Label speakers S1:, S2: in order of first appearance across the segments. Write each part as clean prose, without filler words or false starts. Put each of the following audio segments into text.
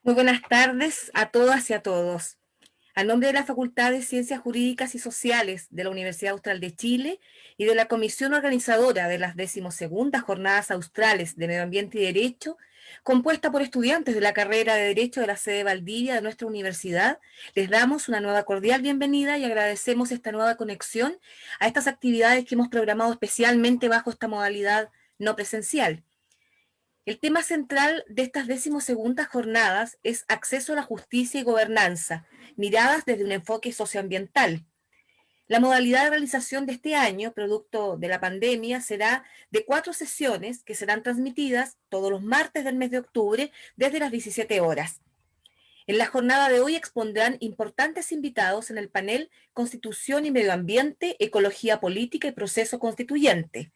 S1: Muy buenas tardes a todas y a todos. A nombre de la Facultad de Ciencias Jurídicas y Sociales de la Universidad Austral de Chile y de la comisión organizadora de las 12ª Jornadas Australes de Medio Ambiente y Derecho, compuesta por estudiantes de la carrera de Derecho de la sede Valdivia de nuestra universidad, les damos una nueva cordial bienvenida y agradecemos esta nueva conexión a estas actividades que hemos programado especialmente bajo esta modalidad no presencial. El tema central de estas 12ª jornadas es acceso a la justicia y gobernanza, miradas desde un enfoque socioambiental. La modalidad de realización de este año, producto de la pandemia, será de 4 sesiones que serán transmitidas todos los martes del mes de octubre desde las 17 horas. En la jornada de hoy expondrán importantes invitados en el panel Constitución y Medio Ambiente, Ecología Política y Proceso Constituyente.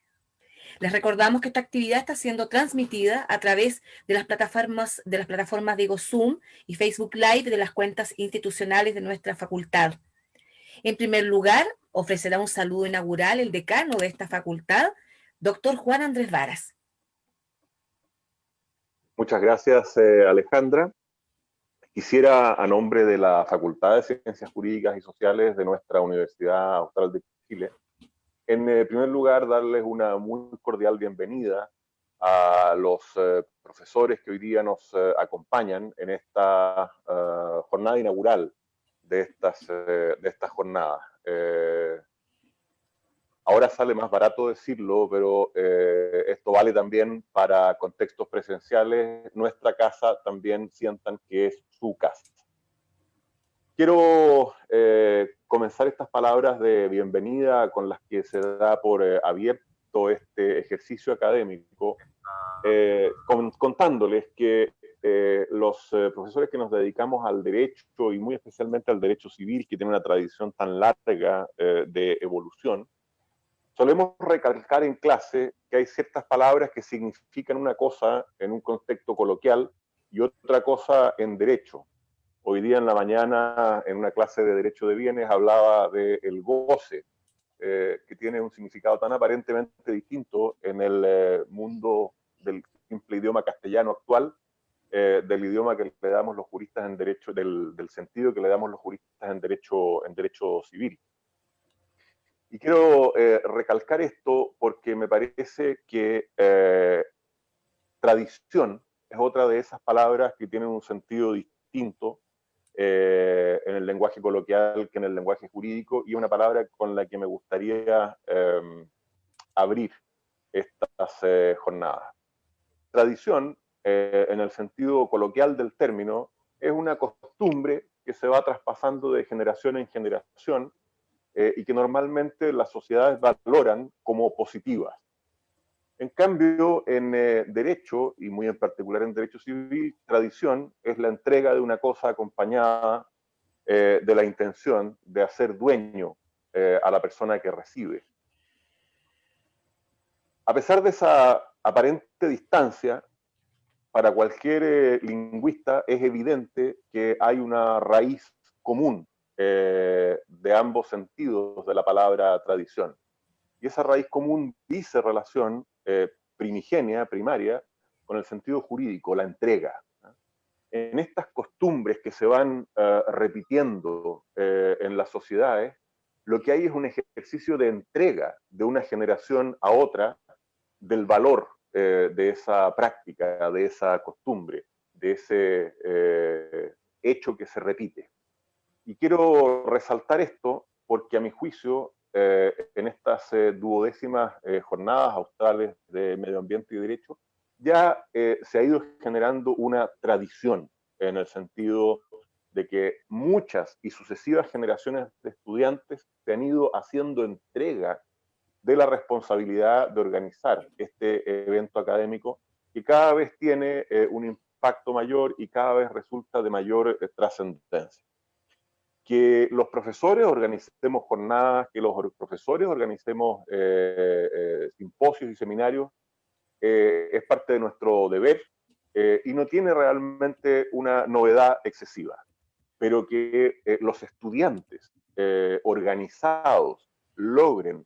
S1: Les recordamos que esta actividad está siendo transmitida a través de las plataformas de Zoom y Facebook Live de las cuentas institucionales de nuestra facultad. En primer lugar, ofrecerá un saludo inaugural el decano de esta facultad, doctor Juan Andrés Varas.
S2: Muchas gracias, Alejandra. Quisiera, a nombre de la Facultad de Ciencias Jurídicas y Sociales de nuestra Universidad Austral de Chile, en primer lugar, darles una muy cordial bienvenida a los profesores que hoy día nos acompañan en esta jornada inaugural de estas jornadas. Ahora sale más barato decirlo, pero esto vale también para contextos presenciales. Nuestra casa también sientan que es su casa. Quiero comenzar estas palabras de bienvenida con las que se da por abierto este ejercicio académico, contándoles que los profesores que nos dedicamos al derecho y muy especialmente al derecho civil, que tiene una tradición tan larga de evolución, solemos recalcar en clase que hay ciertas palabras que significan una cosa en un contexto coloquial y otra cosa en derecho. Hoy día en la mañana, en una clase de Derecho de Bienes, hablaba del goce, que tiene un significado tan aparentemente distinto en el mundo del simple idioma castellano actual, del idioma que le damos los juristas en derecho, del sentido que le damos los juristas en derecho civil. Y quiero recalcar esto porque me parece que tradición es otra de esas palabras que tienen un sentido distinto en el lenguaje coloquial que en el lenguaje jurídico, y una palabra con la que me gustaría abrir estas jornadas. Tradición, en el sentido coloquial del término, es una costumbre que se va traspasando de generación en generación y que normalmente las sociedades valoran como positivas. En cambio, en derecho, y muy en particular en derecho civil, tradición es la entrega de una cosa acompañada de la intención de hacer dueño a la persona que recibe. A pesar de esa aparente distancia, para cualquier lingüista es evidente que hay una raíz común de ambos sentidos de la palabra tradición. Y esa raíz común dice relación primigenia, primaria, con el sentido jurídico, la entrega. En estas costumbres que se van repitiendo en las sociedades, lo que hay es un ejercicio de entrega de una generación a otra del valor de esa práctica, de esa costumbre, de ese hecho que se repite. Y quiero resaltar esto porque a mi juicio, en estas duodécimas jornadas australes de medio ambiente y derecho, ya se ha ido generando una tradición en el sentido de que muchas y sucesivas generaciones de estudiantes se han ido haciendo entrega de la responsabilidad de organizar este evento académico, que cada vez tiene un impacto mayor y cada vez resulta de mayor trascendencia. Que los profesores organicemos jornadas, que los profesores organicemos simposios y seminarios, es parte de nuestro deber y no tiene realmente una novedad excesiva, pero que los estudiantes organizados logren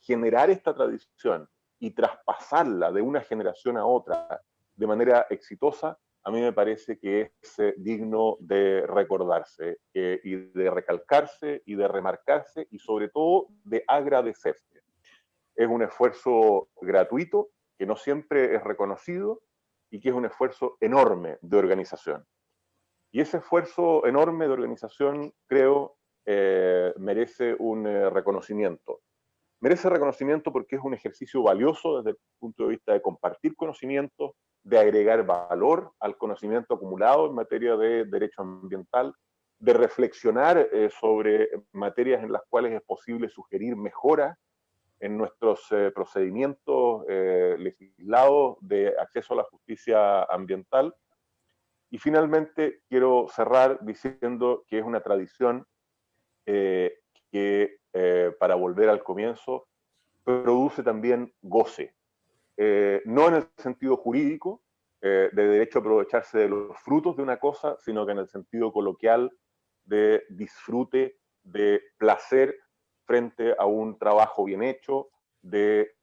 S2: generar esta tradición y traspasarla de una generación a otra de manera exitosa, a mí me parece que es digno de recordarse y de recalcarse y de remarcarse y sobre todo de agradecerse. Es un esfuerzo gratuito que no siempre es reconocido y que es un esfuerzo enorme de organización. Y ese esfuerzo enorme de organización, creo, merece un reconocimiento. Merece reconocimiento porque es un ejercicio valioso desde el punto de vista de compartir conocimientos, de agregar valor al conocimiento acumulado en materia de derecho ambiental, de reflexionar sobre materias en las cuales es posible sugerir mejoras en nuestros procedimientos legislados de acceso a la justicia ambiental. Y finalmente quiero cerrar diciendo que es una tradición eh, que, para volver al comienzo, produce también goce. No en el sentido jurídico, de derecho a aprovecharse de los frutos de una cosa, sino que en el sentido coloquial de disfrute, de placer frente a un trabajo bien hecho, de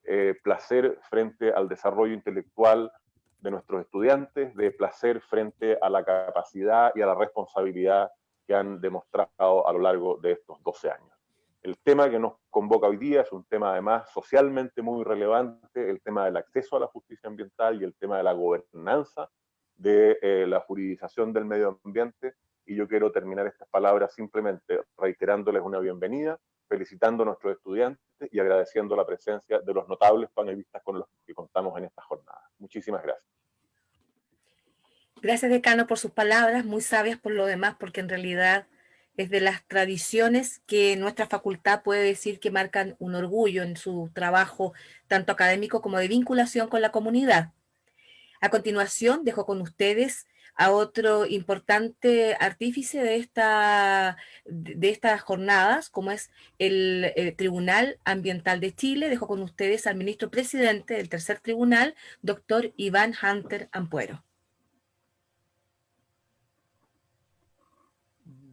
S2: placer frente al desarrollo intelectual de nuestros estudiantes, de placer frente a la capacidad y a la responsabilidad que han demostrado a lo largo de estos 12 años. El tema que nos convoca hoy día es un tema además socialmente muy relevante, el tema del acceso a la justicia ambiental y el tema de la gobernanza de la juridización del medio ambiente. Y yo quiero terminar estas palabras simplemente reiterándoles una bienvenida, felicitando a nuestros estudiantes y agradeciendo la presencia de los notables panelistas con los que contamos en esta jornada. Muchísimas gracias.
S1: Gracias, decano, por sus palabras, muy sabias por lo demás, porque en realidad es de las tradiciones que nuestra facultad puede decir que marcan un orgullo en su trabajo, tanto académico como de vinculación con la comunidad. A continuación, dejo con ustedes a otro importante artífice de estas jornadas, como es el Tribunal Ambiental de Chile. Dejo con ustedes al ministro presidente del tercer tribunal, doctor Iván Hunter Ampuero.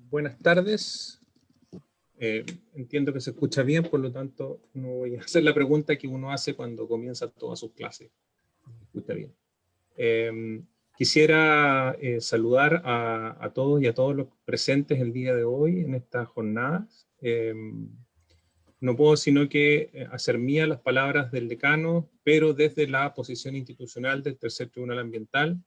S3: Buenas tardes. Entiendo que se escucha bien, por lo tanto no voy a hacer la pregunta que uno hace cuando comienza todas sus clases. Se escucha bien. Quisiera saludar a todos y a todos los presentes el día de hoy en estas jornadas. No puedo sino que hacer mía las palabras del decano, pero desde la posición institucional del Tercer Tribunal Ambiental.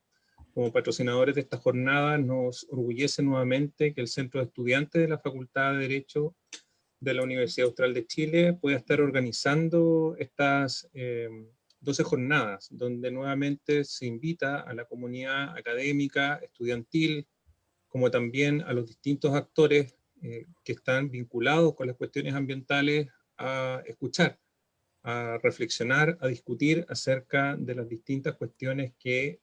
S3: Como patrocinadores de esta jornada, nos orgullece nuevamente que el Centro de Estudiantes de la Facultad de Derecho de la Universidad Austral de Chile pueda estar organizando estas 12 jornadas, donde nuevamente se invita a la comunidad académica, estudiantil, como también a los distintos actores que están vinculados con las cuestiones ambientales a escuchar, a reflexionar, a discutir acerca de las distintas cuestiones que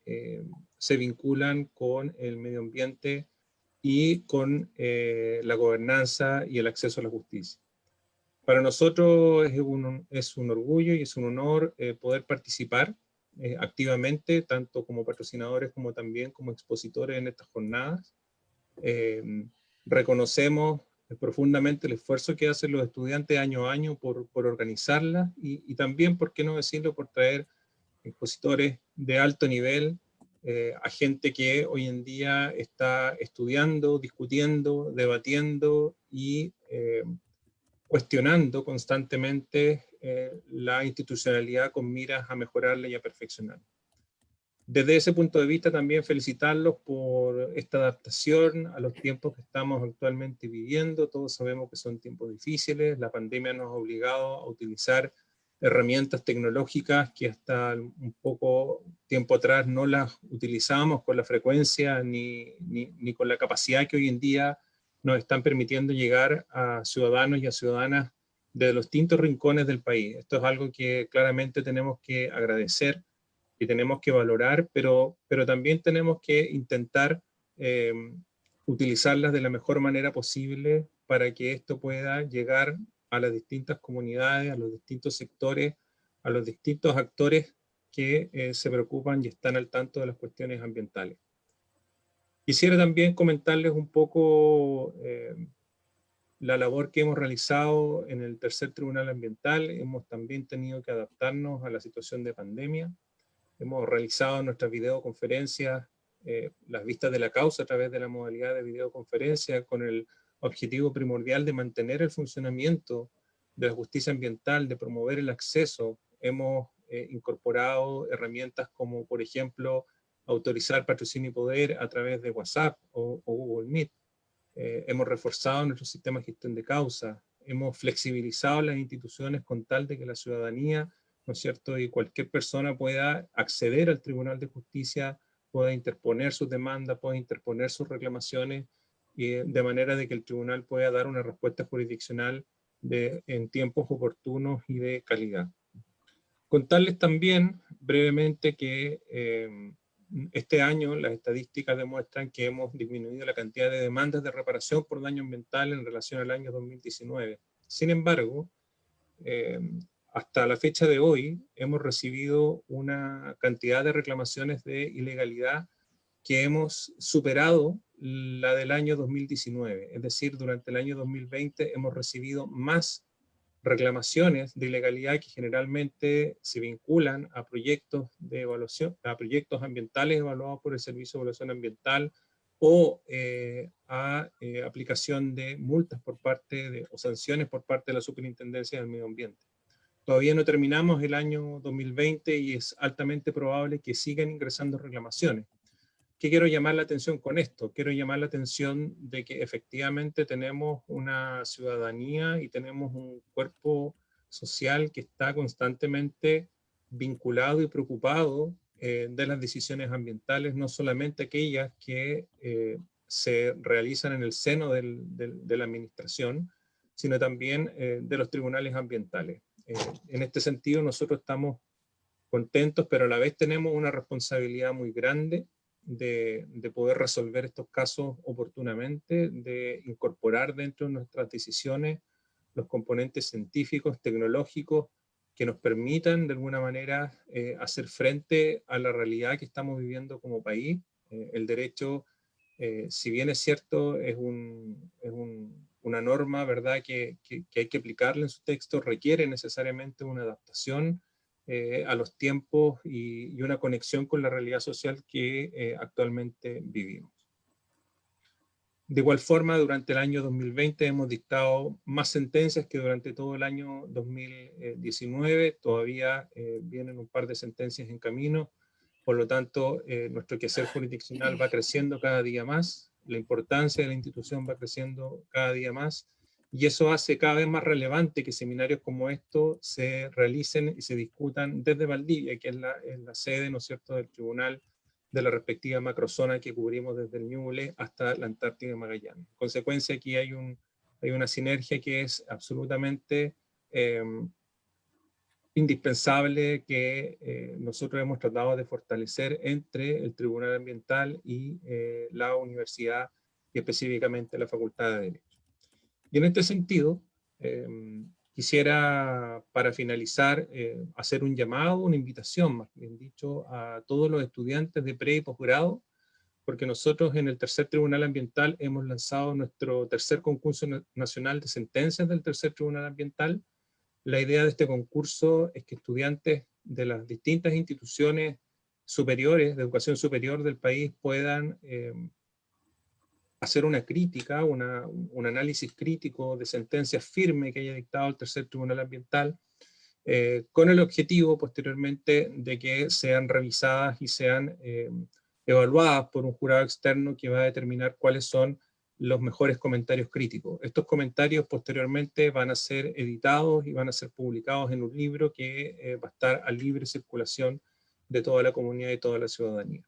S3: se vinculan con el medio ambiente y con la gobernanza y el acceso a la justicia. Para nosotros es un orgullo y es un honor poder participar activamente, tanto como patrocinadores como también como expositores en estas jornadas. Reconocemos profundamente el esfuerzo que hacen los estudiantes año a año por organizarlas y también, por qué no decirlo, por traer expositores de alto nivel a gente que hoy en día está estudiando, discutiendo, debatiendo y cuestionando constantemente la institucionalidad con miras a mejorarla y a perfeccionarla. Desde ese punto de vista también felicitarlos por esta adaptación a los tiempos que estamos actualmente viviendo. Todos sabemos que son tiempos difíciles, la pandemia nos ha obligado a utilizar herramientas tecnológicas que hasta un poco tiempo atrás no las utilizábamos con la frecuencia ni con la capacidad que hoy en día nos están permitiendo llegar a ciudadanos y a ciudadanas de los distintos rincones del país. Esto es algo que claramente tenemos que agradecer, que tenemos que valorar, pero también tenemos que intentar utilizarlas de la mejor manera posible para que esto pueda llegar a las distintas comunidades, a los distintos sectores, a los distintos actores que se preocupan y están al tanto de las cuestiones ambientales. Quisiera también comentarles un poco la labor que hemos realizado en el Tercer Tribunal Ambiental. Hemos también tenido que adaptarnos a la situación de pandemia. Hemos realizado nuestras videoconferencias las vistas de la causa a través de la modalidad de videoconferencia, con el objetivo primordial de mantener el funcionamiento de la justicia ambiental, de promover el acceso. Hemos incorporado herramientas como, por ejemplo, autorizar patrocinio y poder a través de WhatsApp o Google Meet. Hemos reforzado nuestro sistema de gestión de causa, hemos flexibilizado las instituciones con tal de que la ciudadanía, ¿no es cierto?, y cualquier persona pueda acceder al Tribunal de Justicia, pueda interponer sus demandas, pueda interponer sus reclamaciones, de manera de que el tribunal pueda dar una respuesta jurisdiccional en tiempos oportunos y de calidad. Contarles también brevemente que este año las estadísticas demuestran que hemos disminuido la cantidad de demandas de reparación por daño ambiental en relación al año 2019. Sin embargo, hasta la fecha de hoy hemos recibido una cantidad de reclamaciones de ilegalidad que hemos superado la del año 2019. Es decir, durante el año 2020 hemos recibido más reclamaciones de ilegalidad que generalmente se vinculan a proyectos de evaluación, a proyectos ambientales evaluados por el Servicio de Evaluación Ambiental o a aplicación de multas por parte de, o sanciones por parte de la Superintendencia del Medio Ambiente. Todavía no terminamos el año 2020 y es altamente probable que sigan ingresando reclamaciones. ¿Qué quiero llamar la atención con esto? Quiero llamar la atención de que efectivamente tenemos una ciudadanía y tenemos un cuerpo social que está constantemente vinculado y preocupado de las decisiones ambientales, no solamente aquellas que se realizan en el seno de la administración, sino también de los tribunales ambientales. En este sentido, nosotros estamos contentos, pero a la vez tenemos una responsabilidad muy grande de poder resolver estos casos oportunamente, de incorporar dentro de nuestras decisiones los componentes científicos, tecnológicos, que nos permitan de alguna manera hacer frente a la realidad que estamos viviendo como país. El derecho, si bien es cierto, es una norma, ¿verdad?, que hay que aplicarla en su texto, requiere necesariamente una adaptación a los tiempos y una conexión con la realidad social que actualmente vivimos. De igual forma, durante el año 2020 hemos dictado más sentencias que durante todo el año 2019. Todavía vienen un par de sentencias en camino. Por lo tanto, nuestro quehacer jurisdiccional va creciendo cada día más. La importancia de la institución va creciendo cada día más. Y eso hace cada vez más relevante que seminarios como estos se realicen y se discutan desde Valdivia, que es la sede, ¿no es cierto?, del tribunal de la respectiva macrozona que cubrimos desde el Ñuble hasta la Antártida y Magallanes. En consecuencia, aquí hay una sinergia que es absolutamente indispensable, que nosotros hemos tratado de fortalecer entre el Tribunal Ambiental y la universidad, y específicamente la Facultad de Derecho. Y en este sentido, quisiera, para finalizar, hacer un llamado, una invitación, más bien dicho, a todos los estudiantes de pre y posgrado, porque nosotros en el Tercer Tribunal Ambiental hemos lanzado nuestro tercer concurso nacional de sentencias del Tercer Tribunal Ambiental. La idea de este concurso es que estudiantes de las distintas instituciones superiores, de educación superior del país, puedan hacer una crítica, un análisis crítico de sentencias firmes que haya dictado el Tercer Tribunal Ambiental, con el objetivo posteriormente de que sean revisadas y sean evaluadas por un jurado externo que va a determinar cuáles son los mejores comentarios críticos. Estos comentarios posteriormente van a ser editados y van a ser publicados en un libro que va a estar a libre circulación de toda la comunidad y toda la ciudadanía.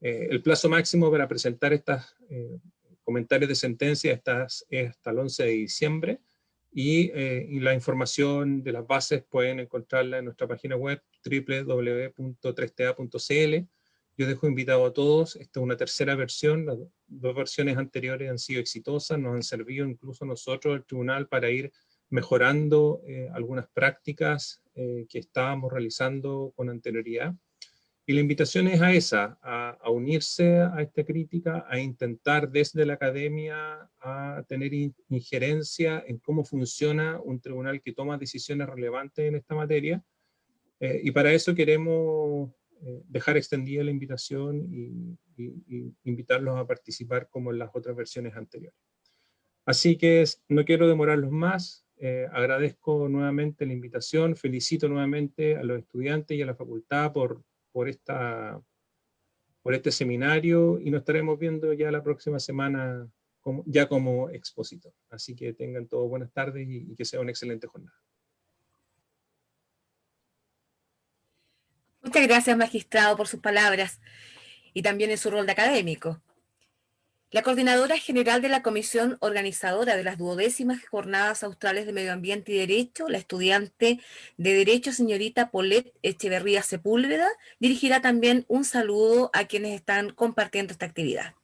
S3: El plazo máximo para presentar estos comentarios de sentencia es hasta el 11 de diciembre, y la información de las bases pueden encontrarla en nuestra página web www.3ta.cl. Yo dejo invitado a todos. Esta es una tercera versión. Las dos versiones anteriores han sido exitosas, nos han servido incluso nosotros, el tribunal, para ir mejorando algunas prácticas que estábamos realizando con anterioridad. Y la invitación es a esa, a unirse a esta crítica, a intentar desde la academia a tener injerencia en cómo funciona un tribunal que toma decisiones relevantes en esta materia. Y para eso queremos dejar extendida la invitación y invitarlos a participar como en las otras versiones anteriores. Así que no quiero demorarlos más, agradezco nuevamente la invitación, felicito nuevamente a los estudiantes y a la facultad por este seminario, y nos estaremos viendo ya la próxima semana ya como expositor. Así que tengan todos buenas tardes y que sea una excelente jornada.
S1: Muchas gracias, magistrado, por sus palabras y también en su rol de académico. La coordinadora general de la comisión organizadora de las 12ª Jornadas Australes de Medio Ambiente y Derecho, la estudiante de Derecho, señorita Paulette Echeverría Sepúlveda, dirigirá también un saludo a quienes están compartiendo esta actividad.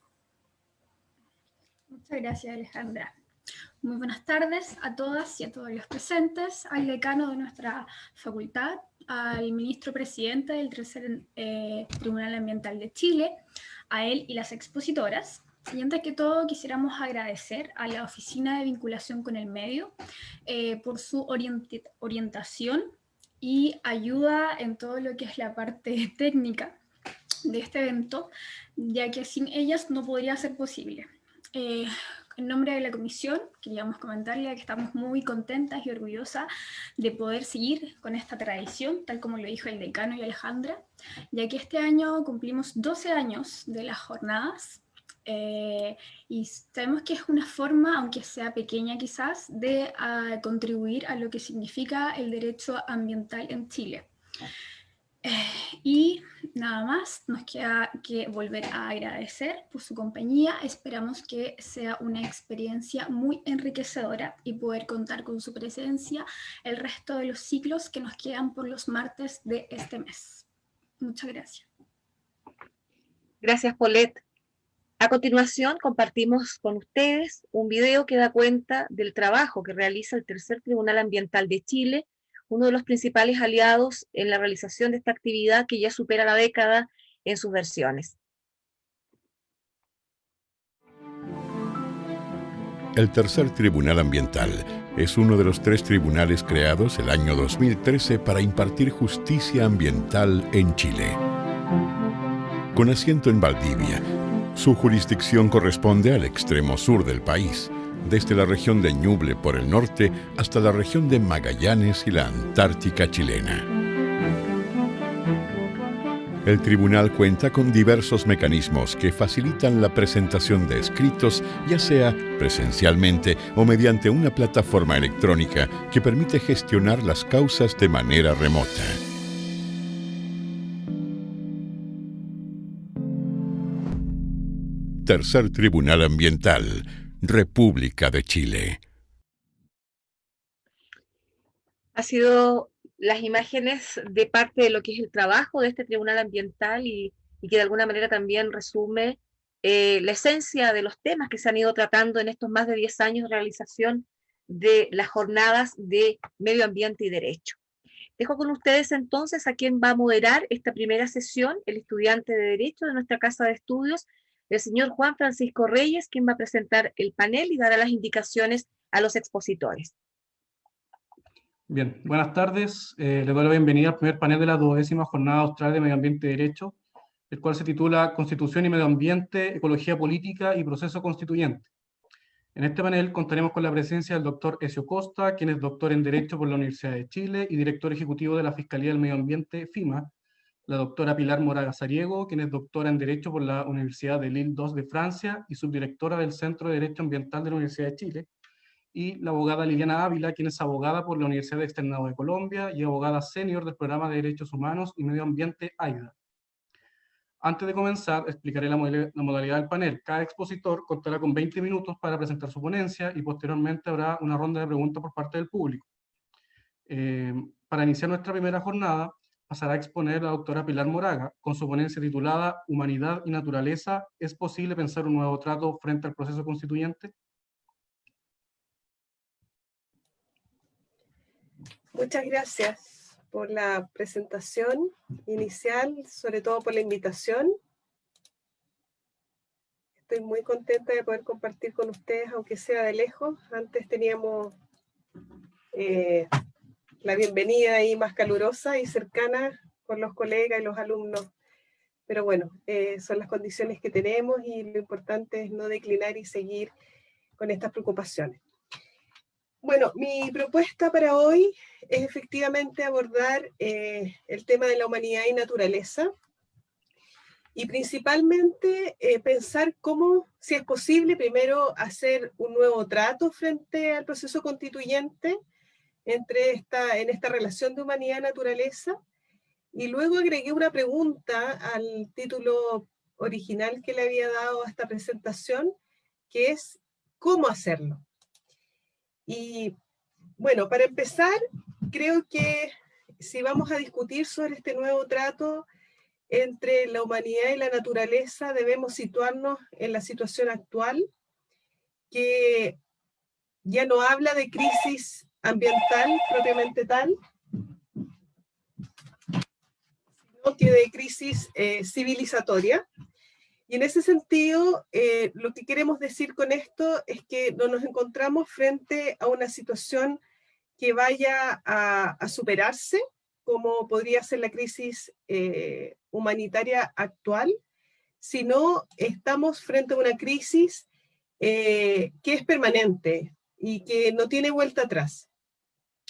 S4: Muchas gracias, Alejandra. Muy buenas tardes a todas y a todos los presentes, al decano de nuestra facultad, al ministro presidente del Tercer Tribunal Ambiental de Chile, a él y las expositoras. Y antes que todo quisiéramos agradecer a la Oficina de Vinculación con el Medio por su orientación y ayuda en todo lo que es la parte técnica de este evento, ya que sin ellas no podría ser posible. En nombre de la comisión, queríamos comentarle que estamos muy contentas y orgullosas de poder seguir con esta tradición, tal como lo dijo el decano y Alejandra, ya que este año cumplimos 12 años de las jornadas, y sabemos que es una forma, aunque sea pequeña quizás, de contribuir a lo que significa el derecho ambiental en Chile. Y nada más, nos queda que volver a agradecer por su compañía. Esperamos que sea una experiencia muy enriquecedora y poder contar con su presencia el resto de los ciclos que nos quedan por los martes de este mes. Muchas gracias.
S1: Gracias, Paulette. A continuación, compartimos con ustedes un video que da cuenta del trabajo que realiza el Tercer Tribunal Ambiental de Chile, uno de los principales aliados en la realización de esta actividad que ya supera la década en sus versiones.
S5: El Tercer Tribunal Ambiental es uno de los 3 tribunales creados el año 2013 para impartir justicia ambiental en Chile. Con asiento en Valdivia, su jurisdicción corresponde al extremo sur del país, desde la región de Ñuble por el norte hasta la región de Magallanes y la Antártica chilena. El tribunal cuenta con diversos mecanismos que facilitan la presentación de escritos, ya sea presencialmente o mediante una plataforma electrónica que permite gestionar las causas de manera remota. Tercer Tribunal Ambiental, República de Chile.
S1: Ha sido las imágenes de parte de lo que es el trabajo de este Tribunal Ambiental y que de alguna manera también resume la esencia de los temas que se han ido tratando en estos más de 10 años de realización de las jornadas de medio ambiente y derecho. Dejo con ustedes entonces a quien va a moderar esta primera sesión, el estudiante de Derecho de nuestra Casa de Estudios, el señor Juan Francisco Reyes, quien va a presentar el panel y dará las indicaciones a los expositores.
S6: Bien, buenas tardes. Le doy la bienvenida al primer panel de la 12ª Jornada Austral de Medio Ambiente y Derecho, el cual se titula Constitución y Medio Ambiente, Ecología Política y Proceso Constituyente. En este panel contaremos con la presencia del doctor Ezio Costa, quien es doctor en Derecho por la Universidad de Chile y director ejecutivo de la Fiscalía del Medio Ambiente, FIMA, la doctora Pilar Moraga Sariego, quien es doctora en Derecho por la Universidad de Lille II de Francia y subdirectora del Centro de Derecho Ambiental de la Universidad de Chile, y la abogada Liliana Ávila, quien es abogada por la Universidad de Externado de Colombia y abogada senior del Programa de Derechos Humanos y Medio Ambiente AIDA. Antes de comenzar, explicaré la modalidad del panel. Cada expositor contará con 20 minutos para presentar su ponencia y posteriormente habrá una ronda de preguntas por parte del público. Para iniciar nuestra primera jornada, pasará a exponer la doctora Pilar Moraga con su ponencia titulada Humanidad y Naturaleza, ¿es posible pensar un nuevo trato frente al proceso constituyente?
S7: Muchas gracias por la presentación inicial, sobre todo por la invitación. Estoy muy contenta de poder compartir con ustedes, aunque sea de lejos. Antes teníamos la bienvenida ahí más calurosa y cercana por los colegas y los alumnos. Pero bueno, son las condiciones que tenemos y lo importante es no declinar y seguir con estas preocupaciones. Bueno, mi propuesta para hoy es efectivamente abordar el tema de la humanidad y naturaleza, y principalmente pensar cómo, si es posible, primero hacer un nuevo trato frente al proceso constituyente en esta relación de humanidad y naturaleza, y luego agregué una pregunta al título original que le había dado a esta presentación, que es ¿cómo hacerlo? Y bueno, para empezar, creo que si vamos a discutir sobre este nuevo trato entre la humanidad y la naturaleza, debemos situarnos en la situación actual, que ya no habla de crisis ambiental propiamente tal, sino que de crisis civilizatoria. Y en ese sentido, lo que queremos decir con esto es que no nos encontramos frente a una situación que vaya a superarse, como podría ser la crisis humanitaria actual, sino estamos frente a una crisis que es permanente y que no tiene vuelta atrás,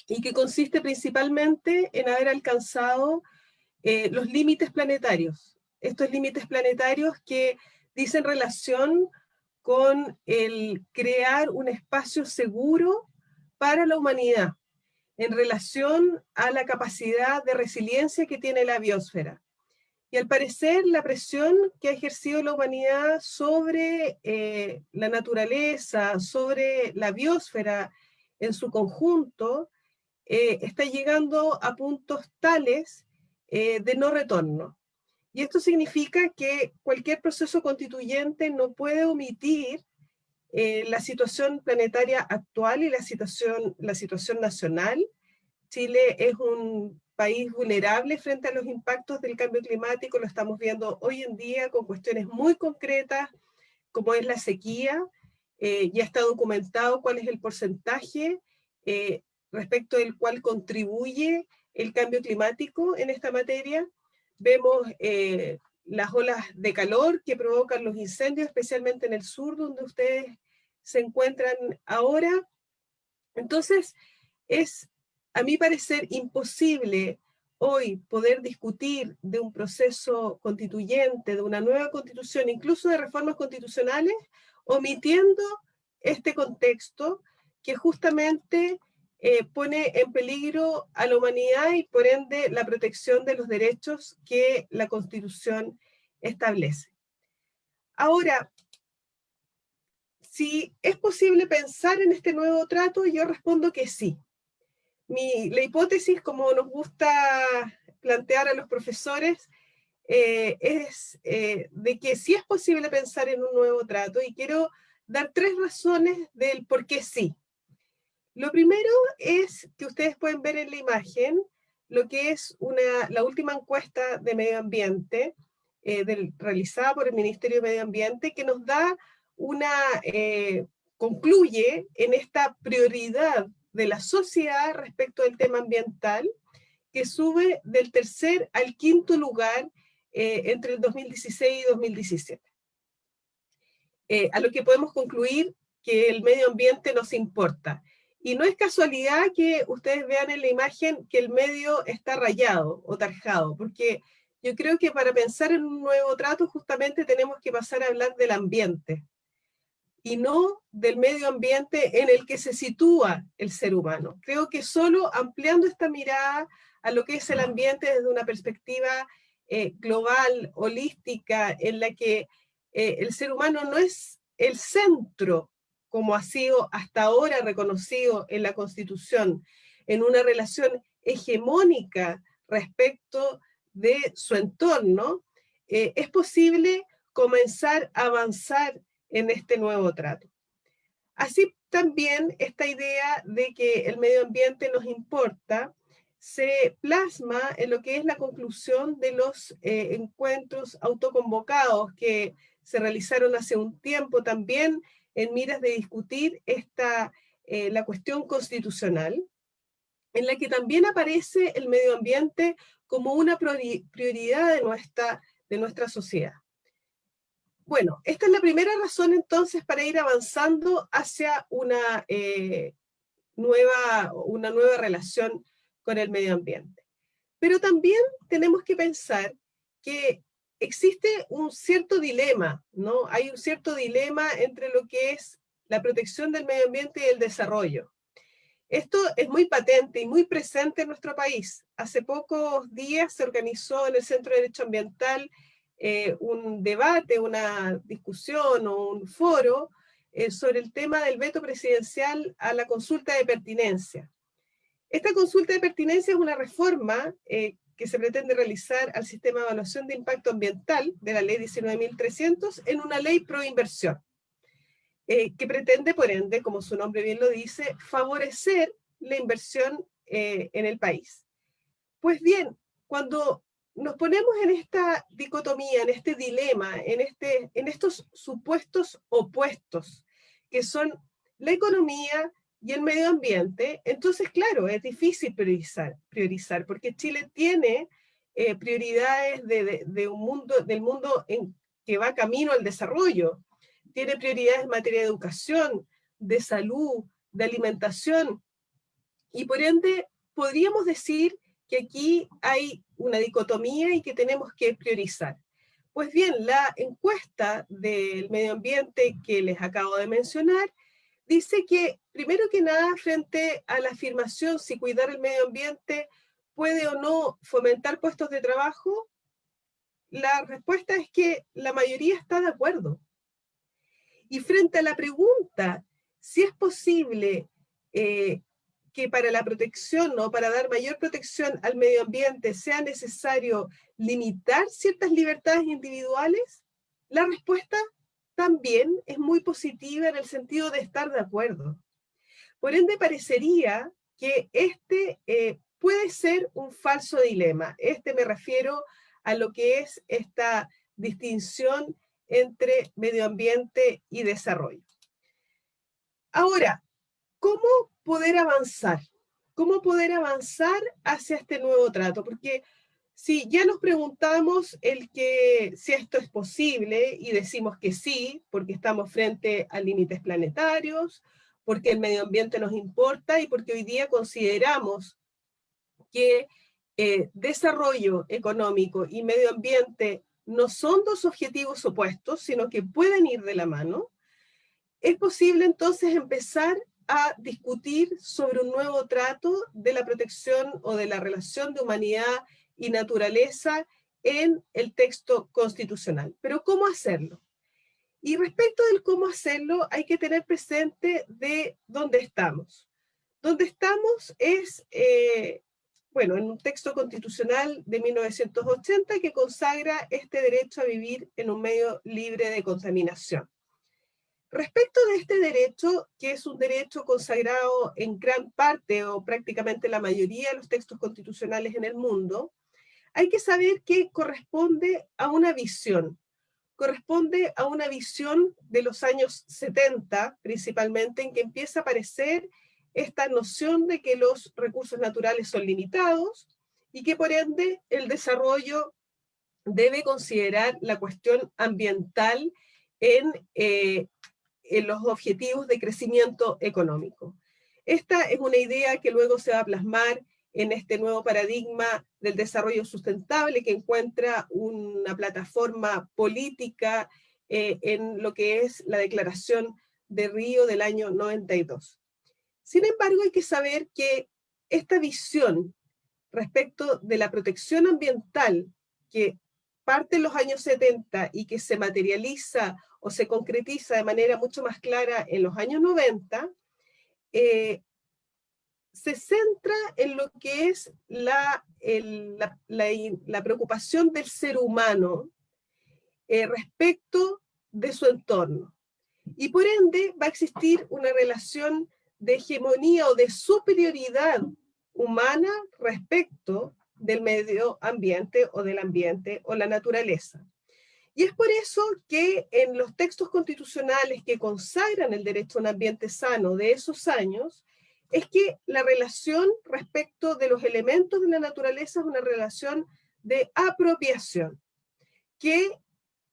S7: y que consiste principalmente en haber alcanzado los límites planetarios. Estos límites planetarios que dicen relación con el crear un espacio seguro para la humanidad, en relación a la capacidad de resiliencia que tiene la biosfera. Y al parecer la presión que ha ejercido la humanidad sobre la naturaleza, sobre la biosfera en su conjunto, está llegando a puntos tales de no retorno. Y esto significa que cualquier proceso constituyente no puede omitir la situación planetaria actual y la situación nacional. Chile es un país vulnerable frente a los impactos del cambio climático, lo estamos viendo hoy en día con cuestiones muy concretas, como es la sequía. Ya está documentado cuál es el porcentaje respecto del cual contribuye el cambio climático en esta materia. Vemos las olas de calor que provocan los incendios, especialmente en el sur, donde ustedes se encuentran ahora. Entonces, es, a mi parecer, imposible hoy poder discutir de un proceso constituyente, de una nueva constitución, incluso de reformas constitucionales, omitiendo este contexto que justamente pone en peligro a la humanidad y por ende la protección de los derechos que la Constitución establece. Ahora, si es posible pensar en este nuevo trato, yo respondo que sí. La hipótesis, como nos gusta plantear a los profesores, es de que sí es posible pensar en un nuevo trato, y quiero dar 3 razones del por qué sí. Lo primero es que ustedes pueden ver en la imagen lo que es la última encuesta de medio ambiente realizada por el Ministerio de Medio Ambiente, que nos da concluye en esta prioridad de la sociedad respecto del tema ambiental, que sube del 3er al 5º lugar entre el 2016 y 2017. A lo que podemos concluir que el medio ambiente nos importa. Y no es casualidad que ustedes vean en la imagen que el medio está rayado o tarjado, porque yo creo que para pensar en un nuevo trato justamente tenemos que pasar a hablar del ambiente, y no del medio ambiente en el que se sitúa el ser humano. Creo que solo ampliando esta mirada a lo que es el ambiente desde una perspectiva global, holística, en la que el ser humano no es el centro, como ha sido hasta ahora reconocido en la Constitución, en una relación hegemónica respecto de su entorno, es posible comenzar a avanzar en este nuevo trato. Así también esta idea de que el medio ambiente nos importa se plasma en lo que es la conclusión de los encuentros autoconvocados que se realizaron hace un tiempo también en miras de discutir la cuestión constitucional, en la que también aparece el medio ambiente como una prioridad de nuestra sociedad. Bueno, esta es la primera razón entonces para ir avanzando hacia una nueva relación con el medio ambiente. Pero también tenemos que pensar que existe un cierto dilema, ¿no? Hay un cierto dilema entre lo que es la protección del medio ambiente y el desarrollo. Esto es muy patente y muy presente en nuestro país. Hace pocos días se organizó en el Centro de Derecho Ambiental un debate, una discusión o un foro sobre el tema del veto presidencial a la consulta de pertinencia. Esta consulta de pertinencia es una reforma que se pretende realizar al sistema de evaluación de impacto ambiental de la ley 19.300 en una ley pro inversión, que pretende, por ende, como su nombre bien lo dice, favorecer la inversión en el país. Pues bien, cuando nos ponemos en esta dicotomía, en este dilema, en estos supuestos opuestos, que son la economía y el medio ambiente, entonces, claro, es difícil priorizar porque Chile tiene prioridades del mundo que va camino al desarrollo, tiene prioridades en materia de educación, de salud, de alimentación, y por ende podríamos decir que aquí hay una dicotomía y que tenemos que priorizar. Pues bien, la encuesta del medio ambiente que les acabo de mencionar dice que, primero que nada, frente a la afirmación si cuidar el medio ambiente puede o no fomentar puestos de trabajo, la respuesta es que la mayoría está de acuerdo. Y frente a la pregunta si es posible que para la protección o para dar mayor protección al medio ambiente sea necesario limitar ciertas libertades individuales, la respuesta también es muy positiva en el sentido de estar de acuerdo. Por ende, parecería que este puede ser un falso dilema. Me refiero a lo que es esta distinción entre medio ambiente y desarrollo. Ahora, ¿cómo poder avanzar? ¿Cómo poder avanzar hacia este nuevo trato? Porque si ya nos preguntamos si esto es posible y decimos que sí, porque estamos frente a límites planetarios, porque el medio ambiente nos importa y porque hoy día consideramos que desarrollo económico y medio ambiente no son dos objetivos opuestos, sino que pueden ir de la mano, es posible entonces empezar a discutir sobre un nuevo trato de la protección o de la relación de humanidad y naturaleza en el texto constitucional. Pero ¿cómo hacerlo? Y respecto del cómo hacerlo, hay que tener presente de dónde estamos. Dónde estamos es, en un texto constitucional de 1980 que consagra este derecho a vivir en un medio libre de contaminación. Respecto de este derecho, que es un derecho consagrado en gran parte o prácticamente la mayoría de los textos constitucionales en el mundo, hay que saber que corresponde a una visión. Corresponde a una visión de los años 70, principalmente, en que empieza a aparecer esta noción de que los recursos naturales son limitados y que por ende el desarrollo debe considerar la cuestión ambiental en los objetivos de crecimiento económico. Esta es una idea que luego se va a plasmar en este nuevo paradigma del desarrollo sustentable que encuentra una plataforma política en lo que es la Declaración de Río del año 92. Sin embargo, hay que saber que esta visión respecto de la protección ambiental que parte en los años 70 y que se materializa o se concretiza de manera mucho más clara en los años 90, se centra en lo que es la preocupación del ser humano respecto de su entorno. Y por ende va a existir una relación de hegemonía o de superioridad humana respecto del medio ambiente o del ambiente o la naturaleza. Y es por eso que en los textos constitucionales que consagran el derecho a un ambiente sano de esos años, es que la relación respecto de los elementos de la naturaleza es una relación de apropiación, que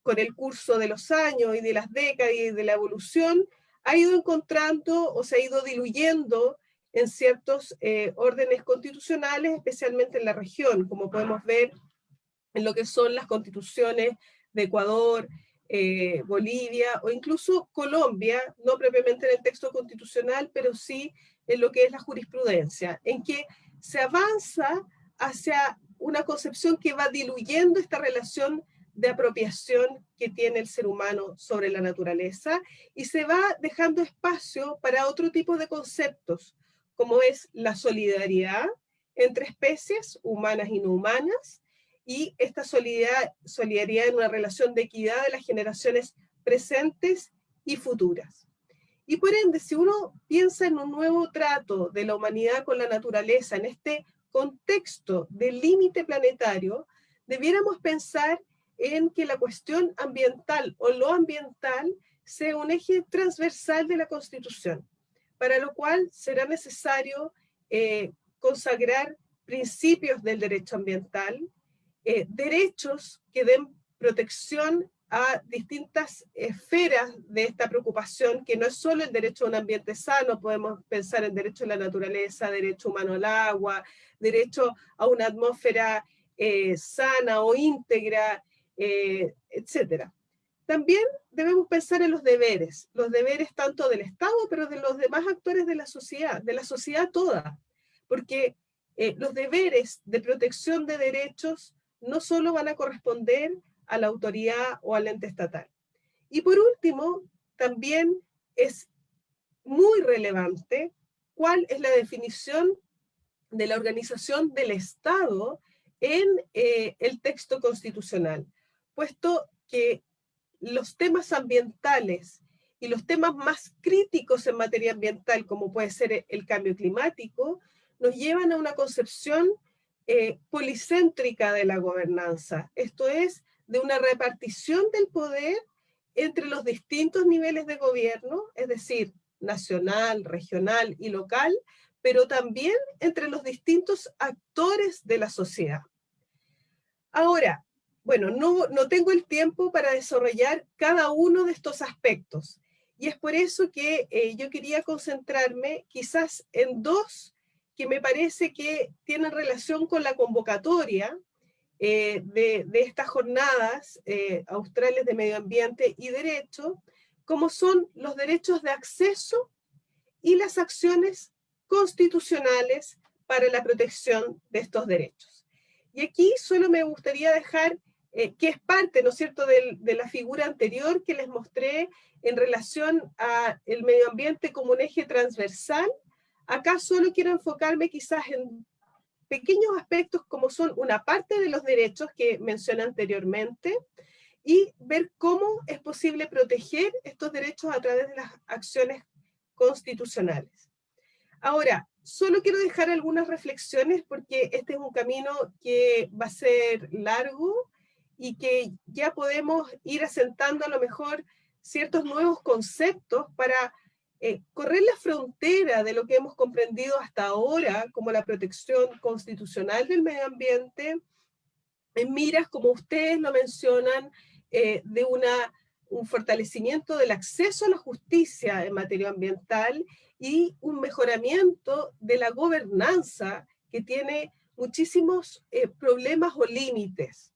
S7: con el curso de los años y de las décadas y de la evolución ha ido encontrando o se ha ido diluyendo en ciertos órdenes constitucionales, especialmente en la región, como podemos ver en lo que son las constituciones de Ecuador, Bolivia o incluso Colombia, no propiamente en el texto constitucional, pero sí en lo que es la jurisprudencia, en que se avanza hacia una concepción que va diluyendo esta relación de apropiación que tiene el ser humano sobre la naturaleza y se va dejando espacio para otro tipo de conceptos, como es la solidaridad entre especies humanas y no humanas, y esta solidaridad en una relación de equidad de las generaciones presentes y futuras. Y por ende, si uno piensa en un nuevo trato de la humanidad con la naturaleza, en este contexto del límite planetario, debiéramos pensar en que la cuestión ambiental o lo ambiental sea un eje transversal de la Constitución, para lo cual será necesario consagrar principios del derecho ambiental, derechos que den protección a distintas esferas de esta preocupación, que no es solo el derecho a un ambiente sano, podemos pensar en derecho a la naturaleza, derecho humano al agua, derecho a una atmósfera sana o íntegra, etc. También debemos pensar en los deberes tanto del Estado, pero de los demás actores de la sociedad toda, porque los deberes de protección de derechos no solo van a corresponder a la autoridad o al ente estatal. Y por último, también es muy relevante cuál es la definición de la organización del Estado en el texto constitucional, puesto que los temas ambientales y los temas más críticos en materia ambiental, como puede ser el cambio climático, nos llevan a una concepción policéntrica de la gobernanza, esto es, de una repartición del poder entre los distintos niveles de gobierno, es decir, nacional, regional y local, pero también entre los distintos actores de la sociedad. Ahora, bueno, no tengo el tiempo para desarrollar cada uno de estos aspectos, y es por eso que yo quería concentrarme quizás en dos que me parece que tienen relación con la convocatoria de estas jornadas australes de medio ambiente y derecho, como son los derechos de acceso y las acciones constitucionales para la protección de estos derechos. Y aquí solo me gustaría dejar que es parte, ¿no es cierto?, de la figura anterior que les mostré en relación al medio ambiente como un eje transversal. Acá solo quiero enfocarme quizás en pequeños aspectos como son una parte de los derechos que mencioné anteriormente y ver cómo es posible proteger estos derechos a través de las acciones constitucionales. Ahora, solo quiero dejar algunas reflexiones porque este es un camino que va a ser largo y que ya podemos ir asentando a lo mejor ciertos nuevos conceptos para correr la frontera de lo que hemos comprendido hasta ahora como la protección constitucional del medio ambiente, en miras, como ustedes lo mencionan, de un fortalecimiento del acceso a la justicia en materia ambiental y un mejoramiento de la gobernanza que tiene muchísimos problemas o límites.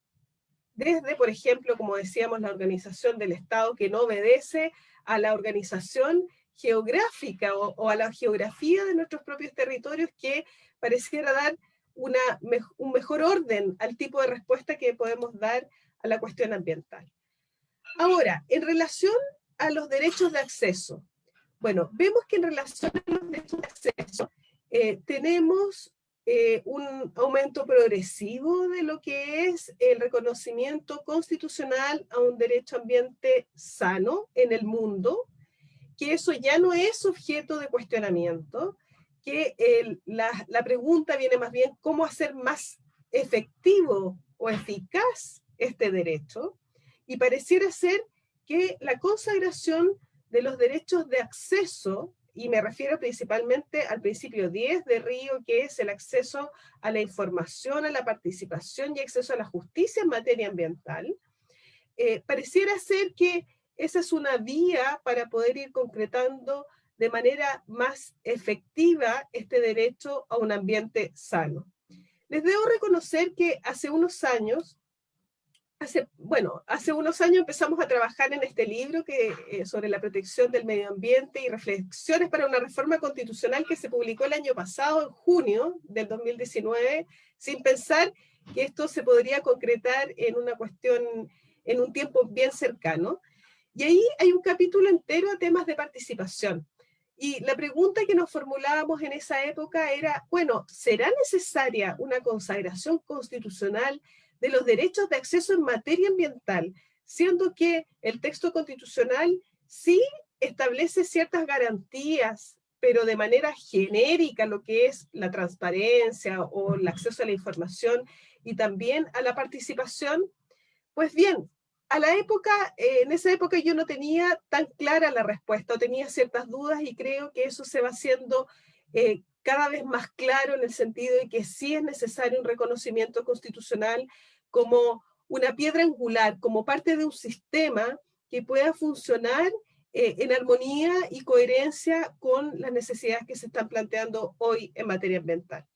S7: Desde, por ejemplo, como decíamos, la organización del Estado que no obedece a la organización geográfica o a la geografía de nuestros propios territorios, que pareciera dar un mejor orden al tipo de respuesta que podemos dar a la cuestión ambiental. Ahora, en relación a los derechos de acceso, bueno, vemos que en relación a los derechos de acceso tenemos un aumento progresivo de lo que es el reconocimiento constitucional a un derecho ambiente sano en el mundo, que eso ya no es objeto de cuestionamiento, que la pregunta viene más bien cómo hacer más efectivo o eficaz este derecho, y pareciera ser que la consagración de los derechos de acceso y me refiero principalmente al principio 10 de Río, que es el acceso a la información, a la participación y acceso a la justicia en materia ambiental, pareciera ser que esa es una vía para poder ir concretando de manera más efectiva este derecho a un ambiente sano. Les debo reconocer que hace unos años empezamos a trabajar en este libro sobre la protección del medio ambiente y reflexiones para una reforma constitucional que se publicó el año pasado, en junio del 2019, sin pensar que esto se podría concretar en una cuestión, en un tiempo bien cercano. Y ahí hay un capítulo entero a temas de participación. Y la pregunta que nos formulábamos en esa época era, bueno, ¿será necesaria una consagración constitucional de los derechos de acceso en materia ambiental, siendo que el texto constitucional sí establece ciertas garantías, pero de manera genérica, lo que es la transparencia o el acceso a la información y también a la participación? Pues bien, en esa época yo no tenía tan clara la respuesta, o tenía ciertas dudas, y creo que eso se va haciendo cada vez más claro, en el sentido de que sí es necesario un reconocimiento constitucional como una piedra angular, como parte de un sistema que pueda funcionar en armonía y coherencia con las necesidades que se están planteando hoy en materia ambiental.